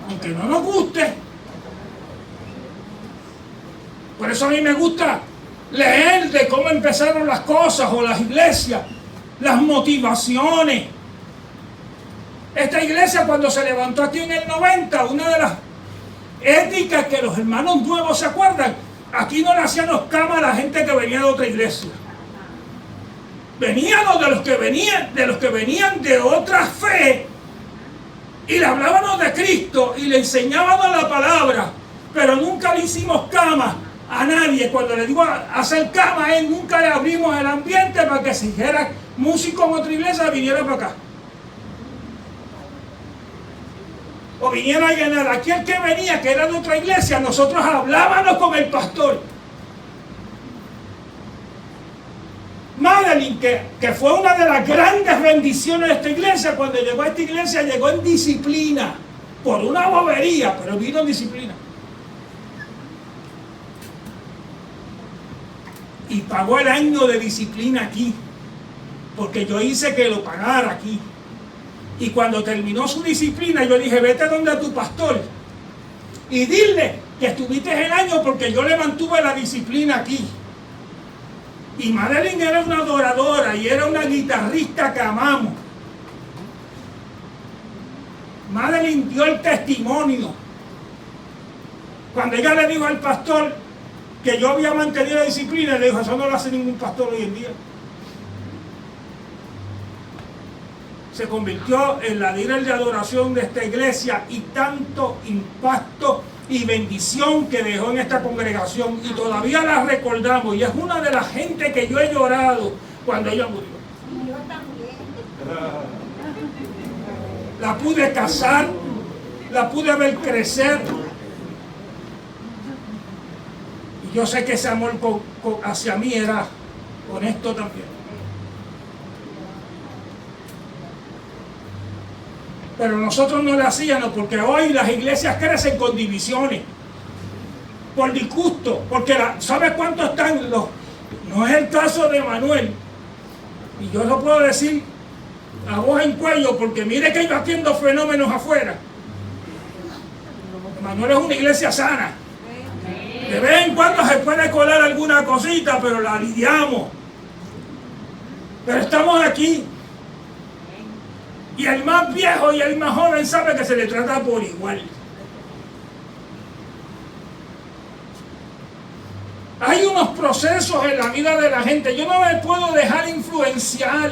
Aunque no nos guste. Por eso a mí me gusta leer de cómo empezaron las cosas o las iglesias, las motivaciones. Esta iglesia cuando se levantó aquí en el 90, una de las éticas que los hermanos nuevos se acuerdan, aquí no le hacíamos cama a la gente que venía de otra iglesia. Veníamos de los que venían de otra fe y le hablábamos de Cristo y le enseñábamos la palabra, pero nunca le hicimos cama a nadie. Cuando le digo hacer cama a él, nunca le abrimos el ambiente para que si dijera músico en otra iglesia viniera para acá. O viniera a llenar. Aquel que venía, que era de otra iglesia, nosotros hablábamos con el pastor. Madeline, que fue una de las grandes bendiciones de esta iglesia, cuando llegó a esta iglesia llegó en disciplina, por una bobería, pero vino en disciplina. Y pagó el año de disciplina aquí, porque yo hice que lo pagara aquí. Y cuando terminó su disciplina, yo dije, vete donde tu pastor y dile que estuviste el año porque yo le mantuve la disciplina aquí. Y Madeline era una adoradora y era una guitarrista que amamos. Madeline dio el testimonio. Cuando ella le dijo al pastor que yo había mantenido la disciplina, le dijo, eso no lo hace ningún pastor hoy en día. Se convirtió en la líder de adoración de esta iglesia y tanto impacto y bendición que dejó en esta congregación, y todavía la recordamos, y es una de las gente que yo he llorado cuando ella murió. Yo también. La pude casar, la pude ver crecer, y yo sé que ese amor hacia mí era honesto también. Pero nosotros no lo hacíamos, porque hoy las iglesias crecen con divisiones, por disgusto, porque ¿sabes cuántos están? No es el caso de Manuel, y yo lo puedo decir a voz en cuello, porque mire que iba haciendo fenómenos afuera. Manuel es una iglesia sana. De vez en cuando se puede colar alguna cosita, pero la lidiamos. Pero estamos aquí. Y el más viejo y el más joven sabe que se le trata por igual. Hay unos procesos en la vida de la gente. Yo no me puedo dejar influenciar.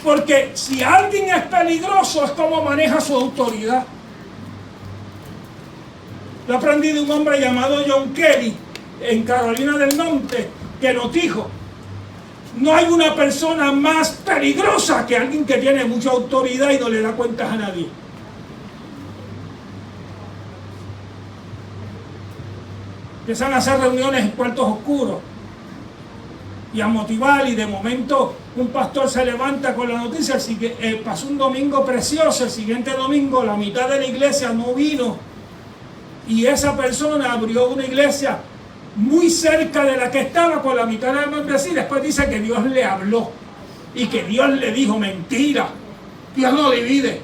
Porque si alguien es peligroso, es como maneja su autoridad. Yo aprendí de un hombre llamado John Kelly en Carolina del Norte, que nos dijo: no hay una persona más peligrosa que alguien que tiene mucha autoridad y no le da cuentas a nadie. Empiezan a hacer reuniones en cuartos oscuros y a motivar, y de momento un pastor se levanta con la noticia, pasó un domingo precioso, el siguiente domingo la mitad de la iglesia no vino, y esa persona abrió una iglesia muy cerca de la que estaba con la mitad de la membresía, y después dice que Dios le habló y que Dios le dijo: mentira, Dios no divide.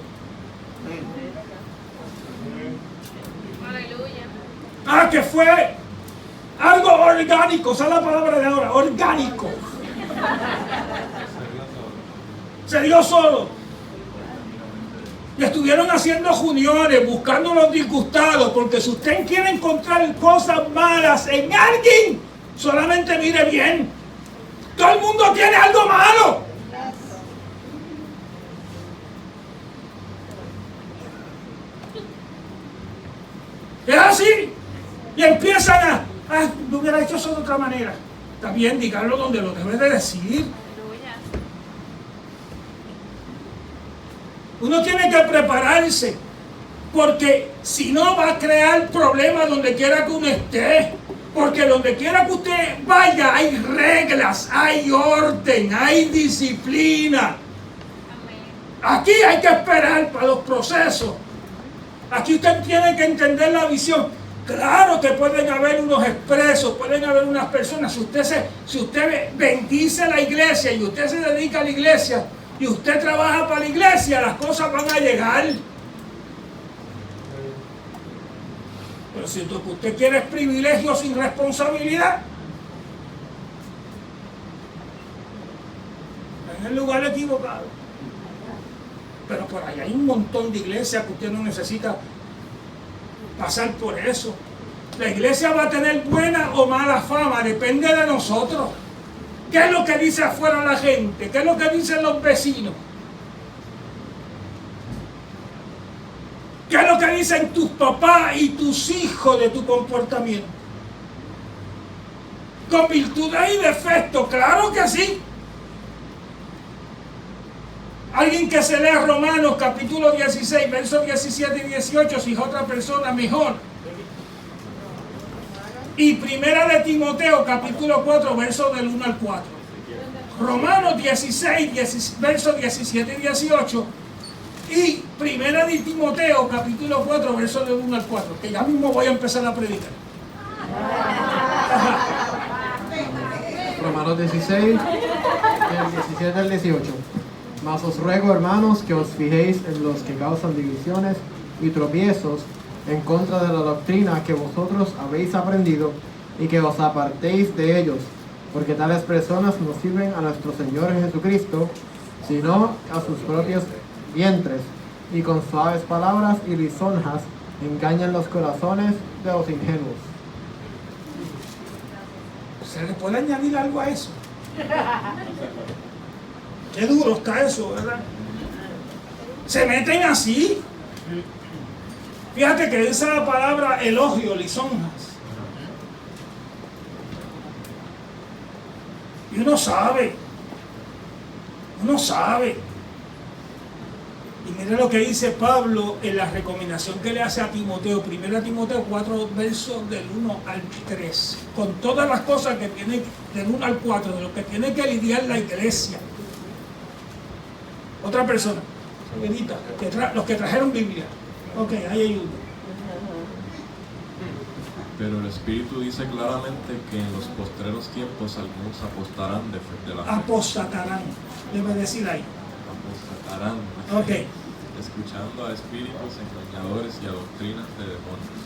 Aleluya. Que fue algo orgánico, esa es la palabra de ahora, orgánico. Se dio solo. Y estuvieron haciendo reuniones, buscando los disgustados, porque si usted quiere encontrar cosas malas en alguien, solamente mire bien. Todo el mundo tiene algo malo. Es así. Y empiezan no hubiera hecho eso de otra manera. Está bien, díganlo donde lo debe de decir. Uno tiene que prepararse, porque si no va a crear problemas donde quiera que uno esté. Porque donde quiera que usted vaya hay reglas, hay orden, hay disciplina. Aquí hay que esperar para los procesos. Aquí usted tiene que entender la visión. Claro que pueden haber unos expresos, pueden haber unas personas. Si usted bendice la iglesia y usted se dedica a la iglesia y usted trabaja para la iglesia, las cosas van a llegar. Pero si lo que usted quiere es privilegio sin responsabilidad, está en el lugar equivocado. Pero por ahí hay un montón de iglesias que usted no necesita pasar por eso. La iglesia va a tener buena o mala fama, depende de nosotros. ¿Qué es lo que dice afuera la gente? ¿Qué es lo que dicen los vecinos? ¿Qué es lo que dicen tus papás y tus hijos de tu comportamiento? ¿Con virtudes y defectos? Claro que sí. Alguien que se lea Romanos capítulo 16, versos 17 y 18, si es otra persona mejor. Y Primera de Timoteo capítulo 4, versos del 1 al 4. Romanos 16, versos 17 y 18. Y Primera de Timoteo capítulo 4, versos del 1 al 4. Que ya mismo voy a empezar a predicar. Romanos 16, del 17 al 18. Mas os ruego, hermanos, que os fijéis en los que causan divisiones y tropiezos en contra de la doctrina que vosotros habéis aprendido, y que os apartéis de ellos, porque tales personas no sirven a nuestro Señor Jesucristo, sino a sus propios vientres, y con suaves palabras y lisonjas engañan los corazones de los ingenuos. ¿Se le puede añadir algo a eso? Qué duro está eso, ¿verdad? Se meten así. Fíjate que esa palabra elogio, lisonjas. Y uno sabe. Y mire lo que dice Pablo en la recomendación que le hace a Timoteo, 1 Timoteo 4, versos del 1 al 3, con todas las cosas que tiene, del 1 al 4, de lo que tiene que lidiar la iglesia. Otra persona, Benita, los que trajeron Biblia. Ok, ahí hay uno. Pero el Espíritu dice claramente que en los postreros tiempos algunos apostarán de la fe. Apostatarán, debe decir ahí. Apostatarán. Ok. Escuchando a espíritus engañadores y a doctrinas de demonios,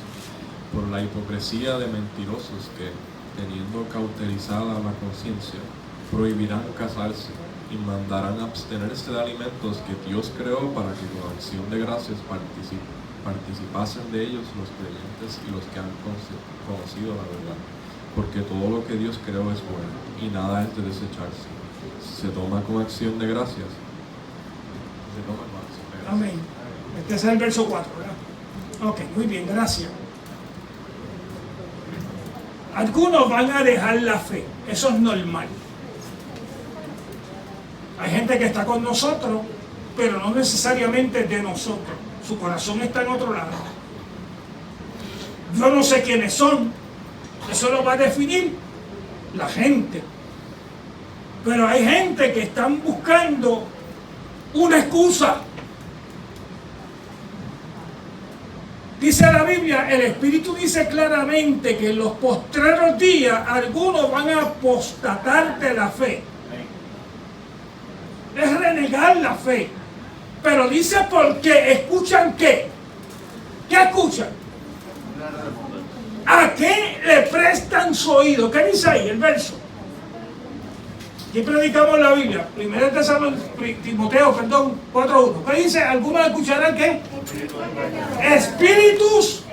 por la hipocresía de mentirosos que, teniendo cauterizada la conciencia, prohibirán casarse y mandarán abstenerse de alimentos que Dios creó para que con acción de gracias participasen de ellos los creyentes y los que han conocido la verdad. Porque todo lo que Dios creó es bueno y nada es de desecharse. Si se toma con acción de gracias, se toma con acción de gracias. Amén. Este es el verso 4, ¿verdad? Ok, muy bien, gracias. Algunos van a dejar la fe, eso es normal. Hay gente que está con nosotros, pero no necesariamente de nosotros. Su corazón está en otro lado. Yo no sé quiénes son, eso lo va a definir la gente. Pero hay gente que están buscando una excusa. Dice la Biblia, el Espíritu dice claramente que en los postreros días algunos van a apostatar de la fe. Es renegar la fe. Pero dice por qué. ¿Escuchan qué? ¿Qué escuchan? ¿A qué le prestan su oído? ¿Qué dice ahí el verso? Aquí predicamos la Biblia. Timoteo 4:1. ¿Qué dice? Algunos escucharán ¿qué? Espíritus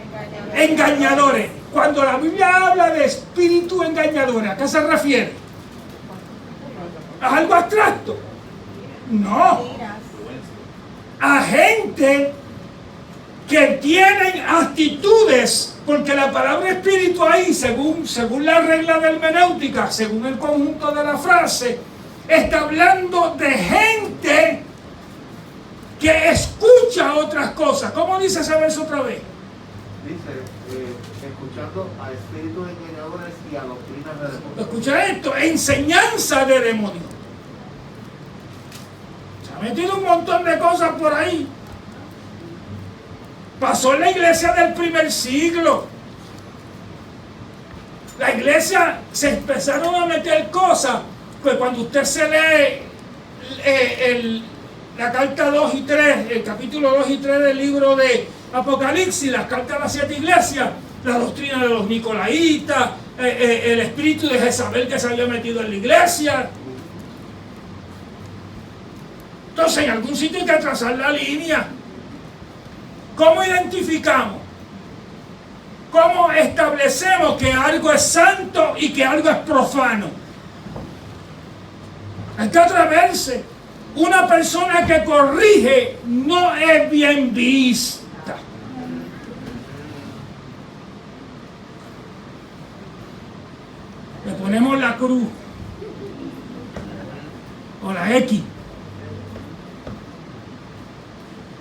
engañadores. Cuando la Biblia habla de espíritus engañadores, ¿a qué se refiere? ¿A algo abstracto? No. A gente que tienen actitudes, porque la palabra espíritu ahí, según la regla de hermenéutica, según el conjunto de la frase, está hablando de gente que escucha otras cosas. ¿Cómo dice ese verso otra vez? Dice, escuchando a espíritus engañadores y a doctrinas de demonios. Escucha esto, enseñanza de demonios. Se ha metido un montón de cosas por ahí. Pasó en la iglesia del primer siglo. La iglesia se empezaron a meter cosas, pues cuando usted se lee la carta 2 y 3, el capítulo 2 y 3 del libro de Apocalipsis, las cartas a las 7 iglesias, la doctrina de los nicolaitas, el espíritu de Jezabel que se había metido en la iglesia. Entonces en algún sitio hay que trazar la línea. ¿Cómo identificamos? ¿Cómo establecemos que algo es santo y que algo es profano? Hay que atreverse. Una persona que corrige no es bien vista. Le ponemos la cruz o la X.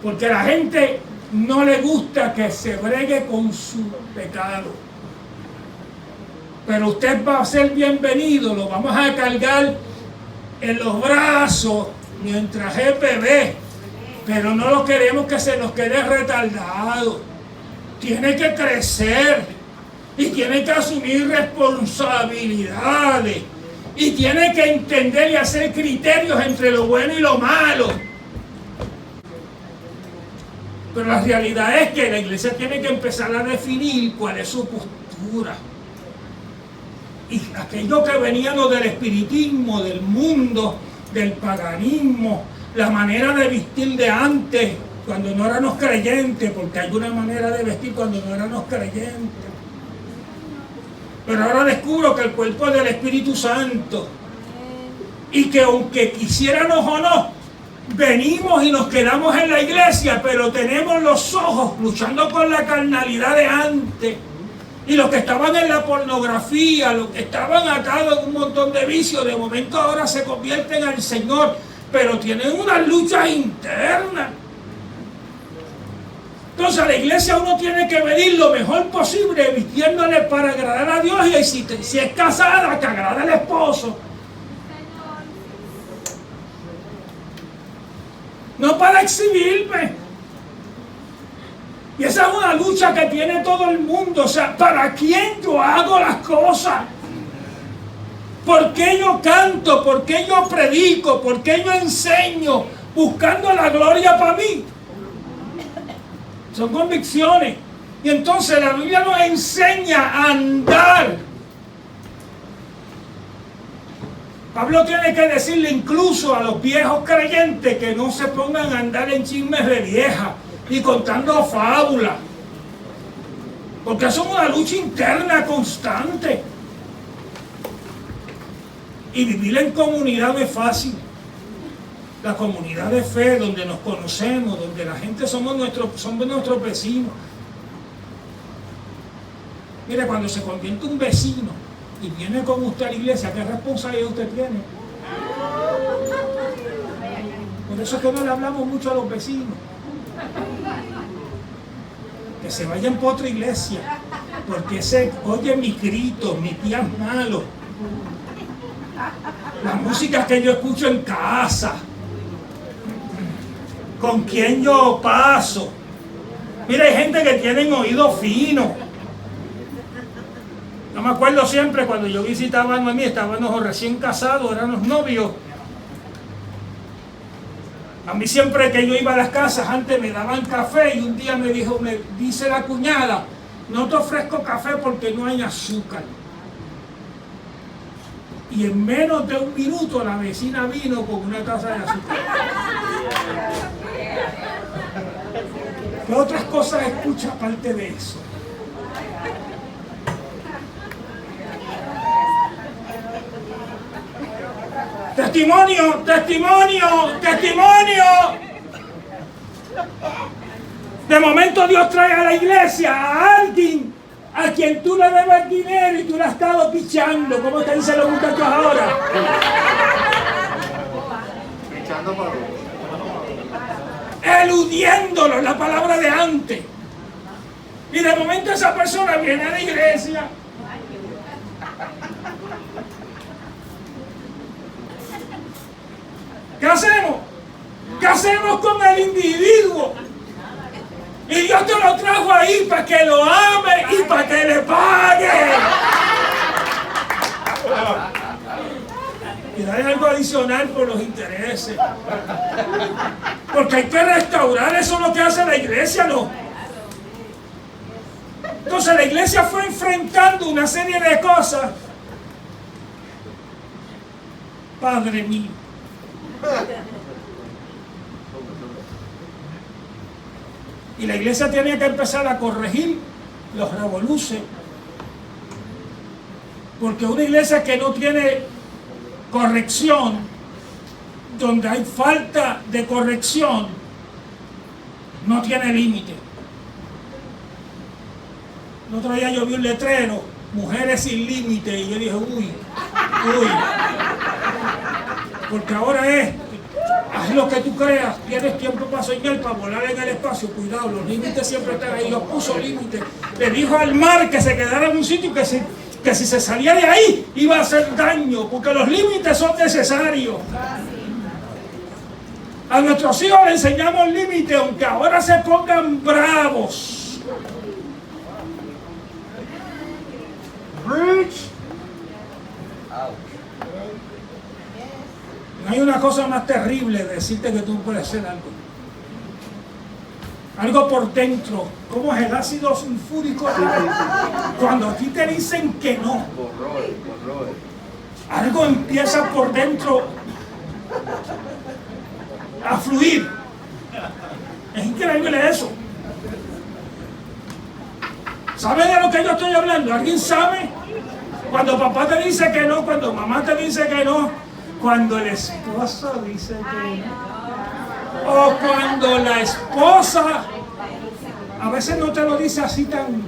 Porque la gente no le gusta que se bregue con su pecado. Pero usted va a ser bienvenido, lo vamos a cargar en los brazos mientras es bebé, pero no lo queremos que se nos quede retardado. Tiene que crecer y tiene que asumir responsabilidades y tiene que entender y hacer criterios entre lo bueno y lo malo. Pero la realidad es que la iglesia tiene que empezar a definir cuál es su postura. Y aquello que veníamos del espiritismo, del mundo, del paganismo, la manera de vestir de antes, cuando no éramos creyentes, porque hay una manera de vestir cuando no éramos creyentes. Pero ahora descubro que el cuerpo es del Espíritu Santo. Y que aunque quisiéramos o no, venimos y nos quedamos en la iglesia, pero tenemos los ojos luchando con la carnalidad de antes. Y los que estaban en la pornografía, los que estaban atados en un montón de vicios, de momento ahora se convierten al Señor, pero tienen unas luchas internas. Entonces a la iglesia uno tiene que venir lo mejor posible, vistiéndole para agradar a Dios, y si es casada, que agrade al esposo. No para exhibirme. Y esa es una lucha que tiene todo el mundo. O sea, ¿para quién yo hago las cosas? ¿Por qué yo canto? ¿Por qué yo predico? ¿Por qué yo enseño? Buscando la gloria para mí. Son convicciones. Y entonces la Biblia nos enseña a andar. Pablo tiene que decirle incluso a los viejos creyentes que no se pongan a andar en chismes de vieja y contando fábulas. Porque eso es una lucha interna constante. Y vivir en comunidad no es fácil. La comunidad de fe, donde nos conocemos, donde la gente somos nuestros vecinos. Mire, cuando se convierte un vecino y viene con usted a la iglesia, ¿qué responsabilidad usted tiene? Por eso es que no le hablamos mucho a los vecinos. Que se vayan por otra iglesia, porque ese oye mis gritos, mis días malos, la música que yo escucho en casa, con quien yo paso. Mira, hay gente que tienen oído fino. Yo me acuerdo siempre cuando yo visitaba a Noemí, estábamos recién casados, éramos novios. A mí siempre que yo iba a las casas, antes me daban café, y un día me dice la cuñada, no te ofrezco café porque no hay azúcar. Y en menos de un minuto la vecina vino con una taza de azúcar. ¿Qué otras cosas escucha aparte de eso? ¡Testimonio! ¡Testimonio! ¡Testimonio! De momento Dios trae a la iglesia a alguien a quien tú le debes dinero y tú le has estado pichando. ¿Cómo te dicen los muchachos ahora? Pichando para eludiéndolo, la palabra de antes. Y de momento esa persona viene a la iglesia. ¿Qué hacemos? ¿Qué hacemos con el individuo? Y Dios te lo trajo ahí para que lo ame y para que le pague. Y dale algo adicional por los intereses. Porque hay que restaurar, eso es lo que hace la iglesia, ¿no? Entonces la iglesia fue enfrentando una serie de cosas. Padre mío. Y la iglesia tenía que empezar a corregir los revoluces. Porque una iglesia que no tiene corrección, donde hay falta de corrección, no tiene límite. El otro día yo vi un letrero, mujeres sin límite, y yo dije, uy. Porque ahora es, haz lo que tú creas, tienes tiempo para soñar, para volar en el espacio, cuidado, los límites siempre están ahí. Dios puso límites, le dijo al mar que se quedara en un sitio que si se salía de ahí iba a hacer daño, porque los límites son necesarios. A nuestros hijos les enseñamos límites, aunque ahora se pongan bravos. No hay una cosa más terrible de decirte que tú puedes hacer algo. Algo por dentro. ¿Cómo es el ácido sulfúrico? Cuando a ti te dicen que no, algo empieza por dentro a fluir. Es increíble eso. ¿Sabe de lo que yo estoy hablando? ¿Alguien sabe? Cuando papá te dice que no, cuando mamá te dice que no, cuando el esposo dice que no, o cuando la esposa, a veces no te lo dice así tan,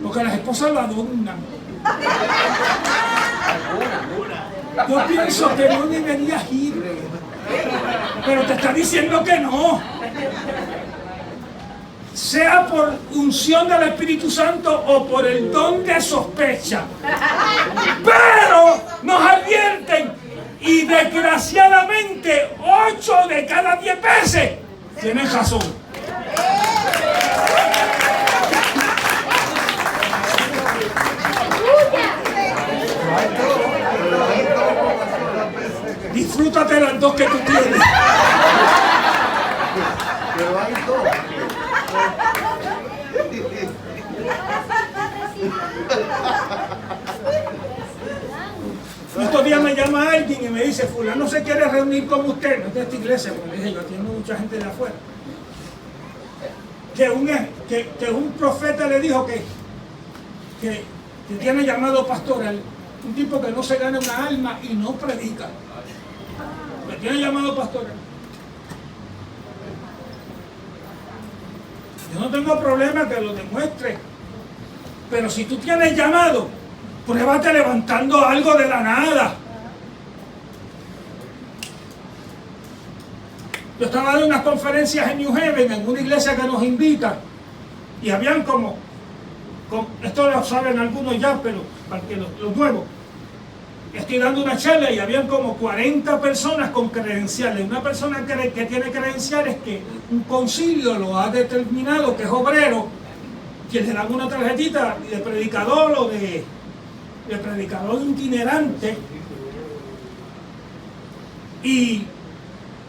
porque las esposas lo adornan. Yo pienso que no deberías ir, pero te está diciendo que no. Sea por unción del Espíritu Santo o por el don de sospecha. Pero nos advierten y desgraciadamente 8 de cada 10 veces tienen razón. Disfrútate las dos que tú tienes. Pero hay dos. Estos días me llama alguien y me dice, fulano se quiere reunir con usted, no es de esta iglesia, porque le dije, yo atiendo mucha gente de afuera. Que un profeta le dijo que tiene llamado pastoral, un tipo que no se gana una alma y no predica. Que tiene llamado pastoral. Yo no tengo problema que lo demuestre, pero si tú tienes llamado, pruébate levantando algo de la nada. Yo estaba dando unas conferencias en New Haven, en una iglesia que nos invita, y habían como esto lo saben algunos ya, pero para que los nuevos, estoy dando una charla y habían como 40 personas con credenciales. Una persona que tiene credenciales que un concilio lo ha determinado que es obrero, que le dan una tarjetita de predicador o de predicador itinerante. Y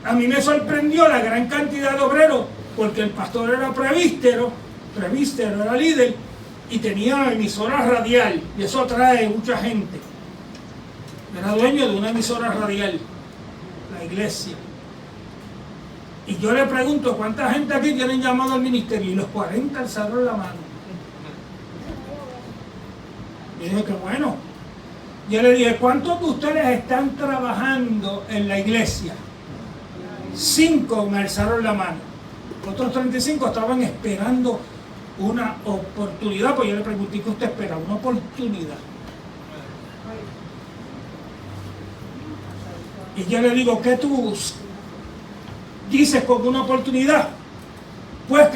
a mí me sorprendió la gran cantidad de obreros, porque el pastor era presbítero era líder y tenía emisora radial, y eso atrae mucha gente. Era dueño de una emisora radial, la iglesia. Y yo le pregunto, ¿cuánta gente aquí tienen llamado al ministerio? Y los 40 alzaron la mano. Y dije que bueno. Yo le dije, ¿cuántos de ustedes están trabajando en la iglesia? 5 me alzaron la mano. Otros 35 estaban esperando una oportunidad, pues yo le pregunté, ¿qué usted espera? Una oportunidad. Y yo le digo, ¿qué tú dices con una oportunidad? Pues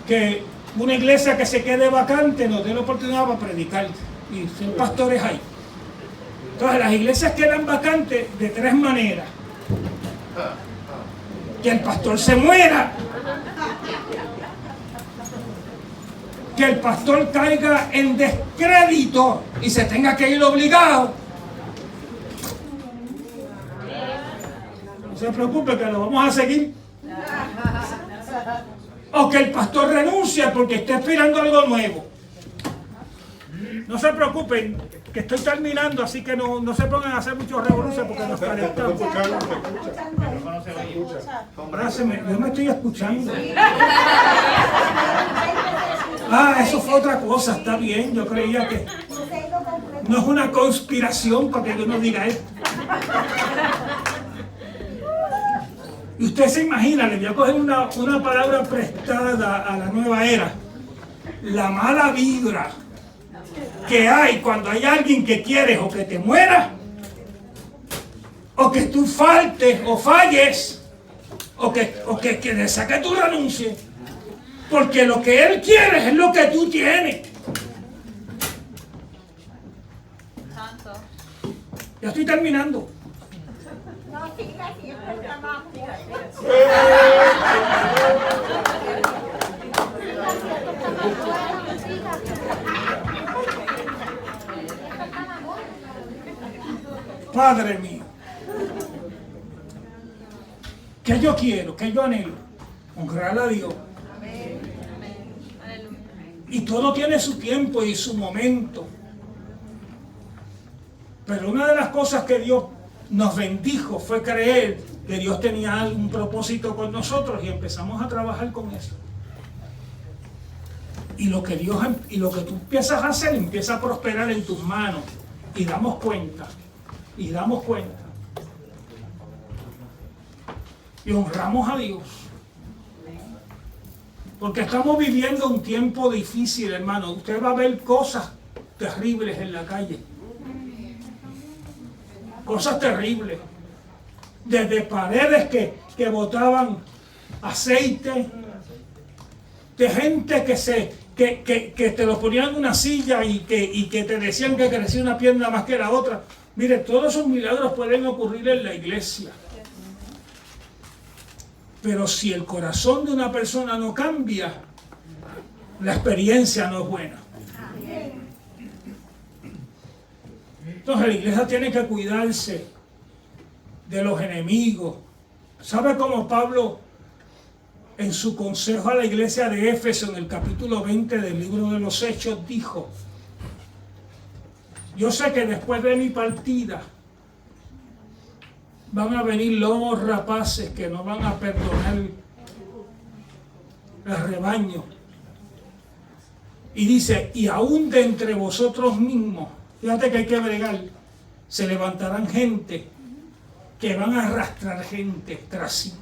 que una iglesia que se quede vacante nos dé la oportunidad para predicar. Y son pastores ahí. Entonces las iglesias quedan vacantes de 3 maneras. Que el pastor se muera, que el pastor caiga en descrédito y se tenga que ir obligado. No se preocupe que lo vamos a seguir. O que el pastor renuncie porque está esperando algo nuevo. No se preocupen, que estoy terminando, así que no se pongan a hacer muchos revoluciones porque nos calentamos. Abráceme, yo me estoy escuchando. Eso fue otra cosa, está bien, yo creía que no es una conspiración para que yo no diga esto. Y usted se imagina, le voy a coger una palabra prestada a la nueva era, la mala vibra que hay cuando hay alguien que quieres o que te muera, o que tú faltes o falles, o que desea que tú renuncies, porque lo que él quiere es lo que tú tienes. Ya estoy terminando. Padre mío, ¿Qué yo quiero? ¿Qué yo anhelo? Honrar a Dios. Y todo tiene su tiempo y su momento. Pero una de las cosas que Dios nos bendijo fue creer que Dios tenía un propósito con nosotros y empezamos a trabajar con eso. Y lo que tú empiezas a hacer empieza a prosperar en tus manos. Y damos cuenta. Y honramos a Dios. Porque estamos viviendo un tiempo difícil, hermano. Usted va a ver cosas terribles en la calle. Cosas terribles. Desde paredes que botaban aceite. De gente que te lo ponían en una silla y que te decían que crecía una pierna más que la otra. Mire, todos esos milagros pueden ocurrir en la iglesia. Pero si el corazón de una persona no cambia, la experiencia no es buena. Entonces la iglesia tiene que cuidarse de los enemigos. ¿Sabe cómo Pablo, en su consejo a la iglesia de Éfeso, en el capítulo 20 del libro de los Hechos, dijo: yo sé que después de mi partida van a venir lobos rapaces que no van a perdonar el rebaño. Y dice, y aún de entre vosotros mismos, fíjate que hay que bregar, se levantarán gente que van a arrastrar gente tras sí.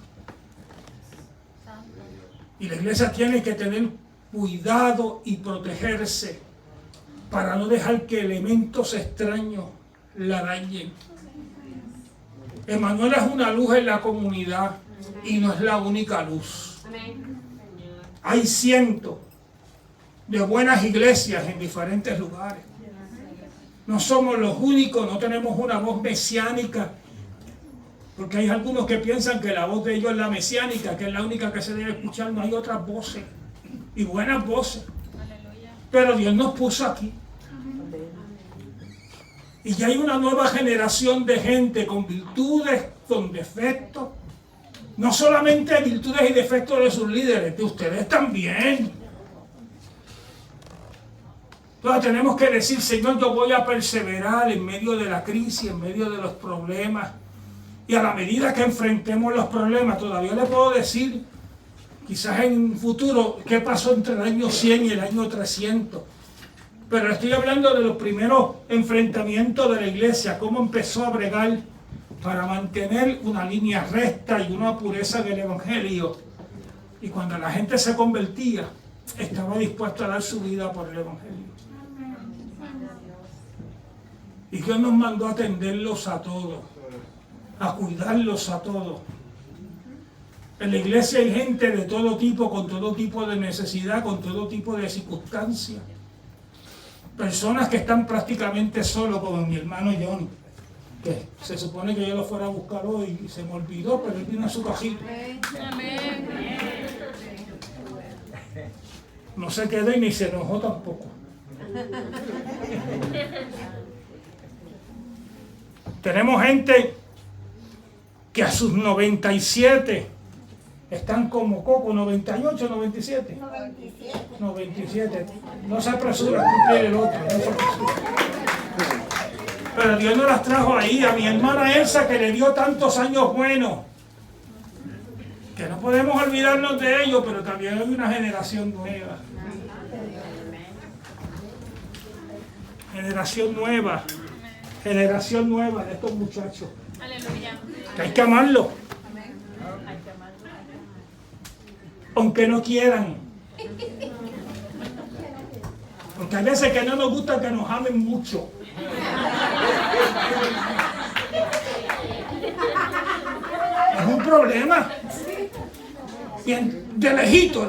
Y la iglesia tiene que tener cuidado y protegerse para no dejar que elementos extraños la dañen. Emmanuel es una luz en la comunidad y no es la única luz. Hay cientos de buenas iglesias en diferentes lugares. No somos los únicos, no tenemos una voz mesiánica, porque hay algunos que piensan que la voz de ellos es la mesiánica, que es la única que se debe escuchar. No hay otras voces, y buenas voces. Pero Dios nos puso aquí. Y ya hay una nueva generación de gente con virtudes, con defectos. No solamente virtudes y defectos de sus líderes, de ustedes también. Entonces tenemos que decir, Señor, yo voy a perseverar en medio de la crisis, en medio de los problemas. Y a la medida que enfrentemos los problemas, todavía le puedo decir, quizás en un futuro, qué pasó entre el año 100 y el año 300. Pero estoy hablando de los primeros enfrentamientos de la iglesia, cómo empezó a bregar para mantener una línea recta y una pureza del evangelio. Y cuando la gente se convertía, estaba dispuesto a dar su vida por el evangelio. Y Dios nos mandó a atenderlos a todos, a cuidarlos a todos. En la iglesia hay gente de todo tipo, con todo tipo de necesidad, con todo tipo de circunstancias. Personas que están prácticamente solos, como mi hermano John, que se supone que yo lo fuera a buscar hoy y se me olvidó, pero él vino a su cajita. No se quedó y ni se enojó tampoco. Tenemos gente que a sus 97 están como Coco, 98, 97. 97. No se apresura a cumplir el otro. No se apresura. Pero Dios no las trajo ahí. A mi hermana Elsa, que le dio tantos años buenos, que no podemos olvidarnos de ellos, pero también hay una generación nueva. Generación nueva de estos muchachos. Aleluya. Que hay que amarlos. Aunque no quieran. Porque hay veces que no nos gusta que nos amen mucho. Es un problema. Bien, de lejito.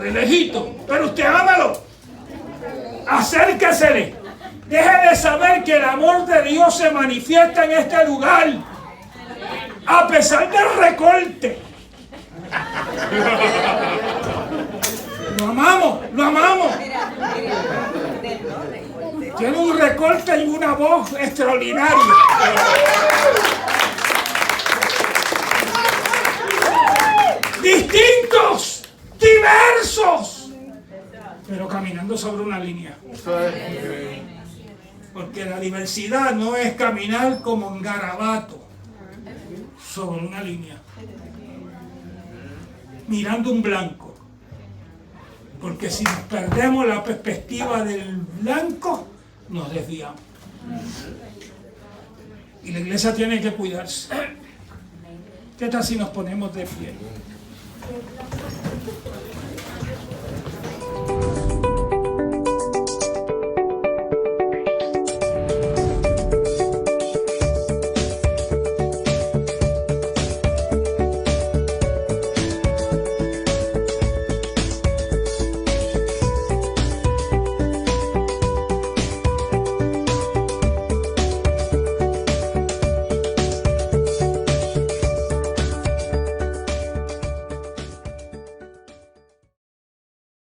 Pero usted ámalo. Acérquesele. Deje de saber que el amor de Dios se manifiesta en este lugar. A pesar del recorte. Lo amamos. Tiene un recorte y una voz extraordinaria. distintos, diversos, pero caminando sobre una línea. Porque la diversidad no es caminar como un garabato sobre una línea, mirando un blanco. Porque si nos perdemos la perspectiva del blanco, nos desviamos. Y la iglesia tiene que cuidarse. ¿Qué tal si nos ponemos de pie?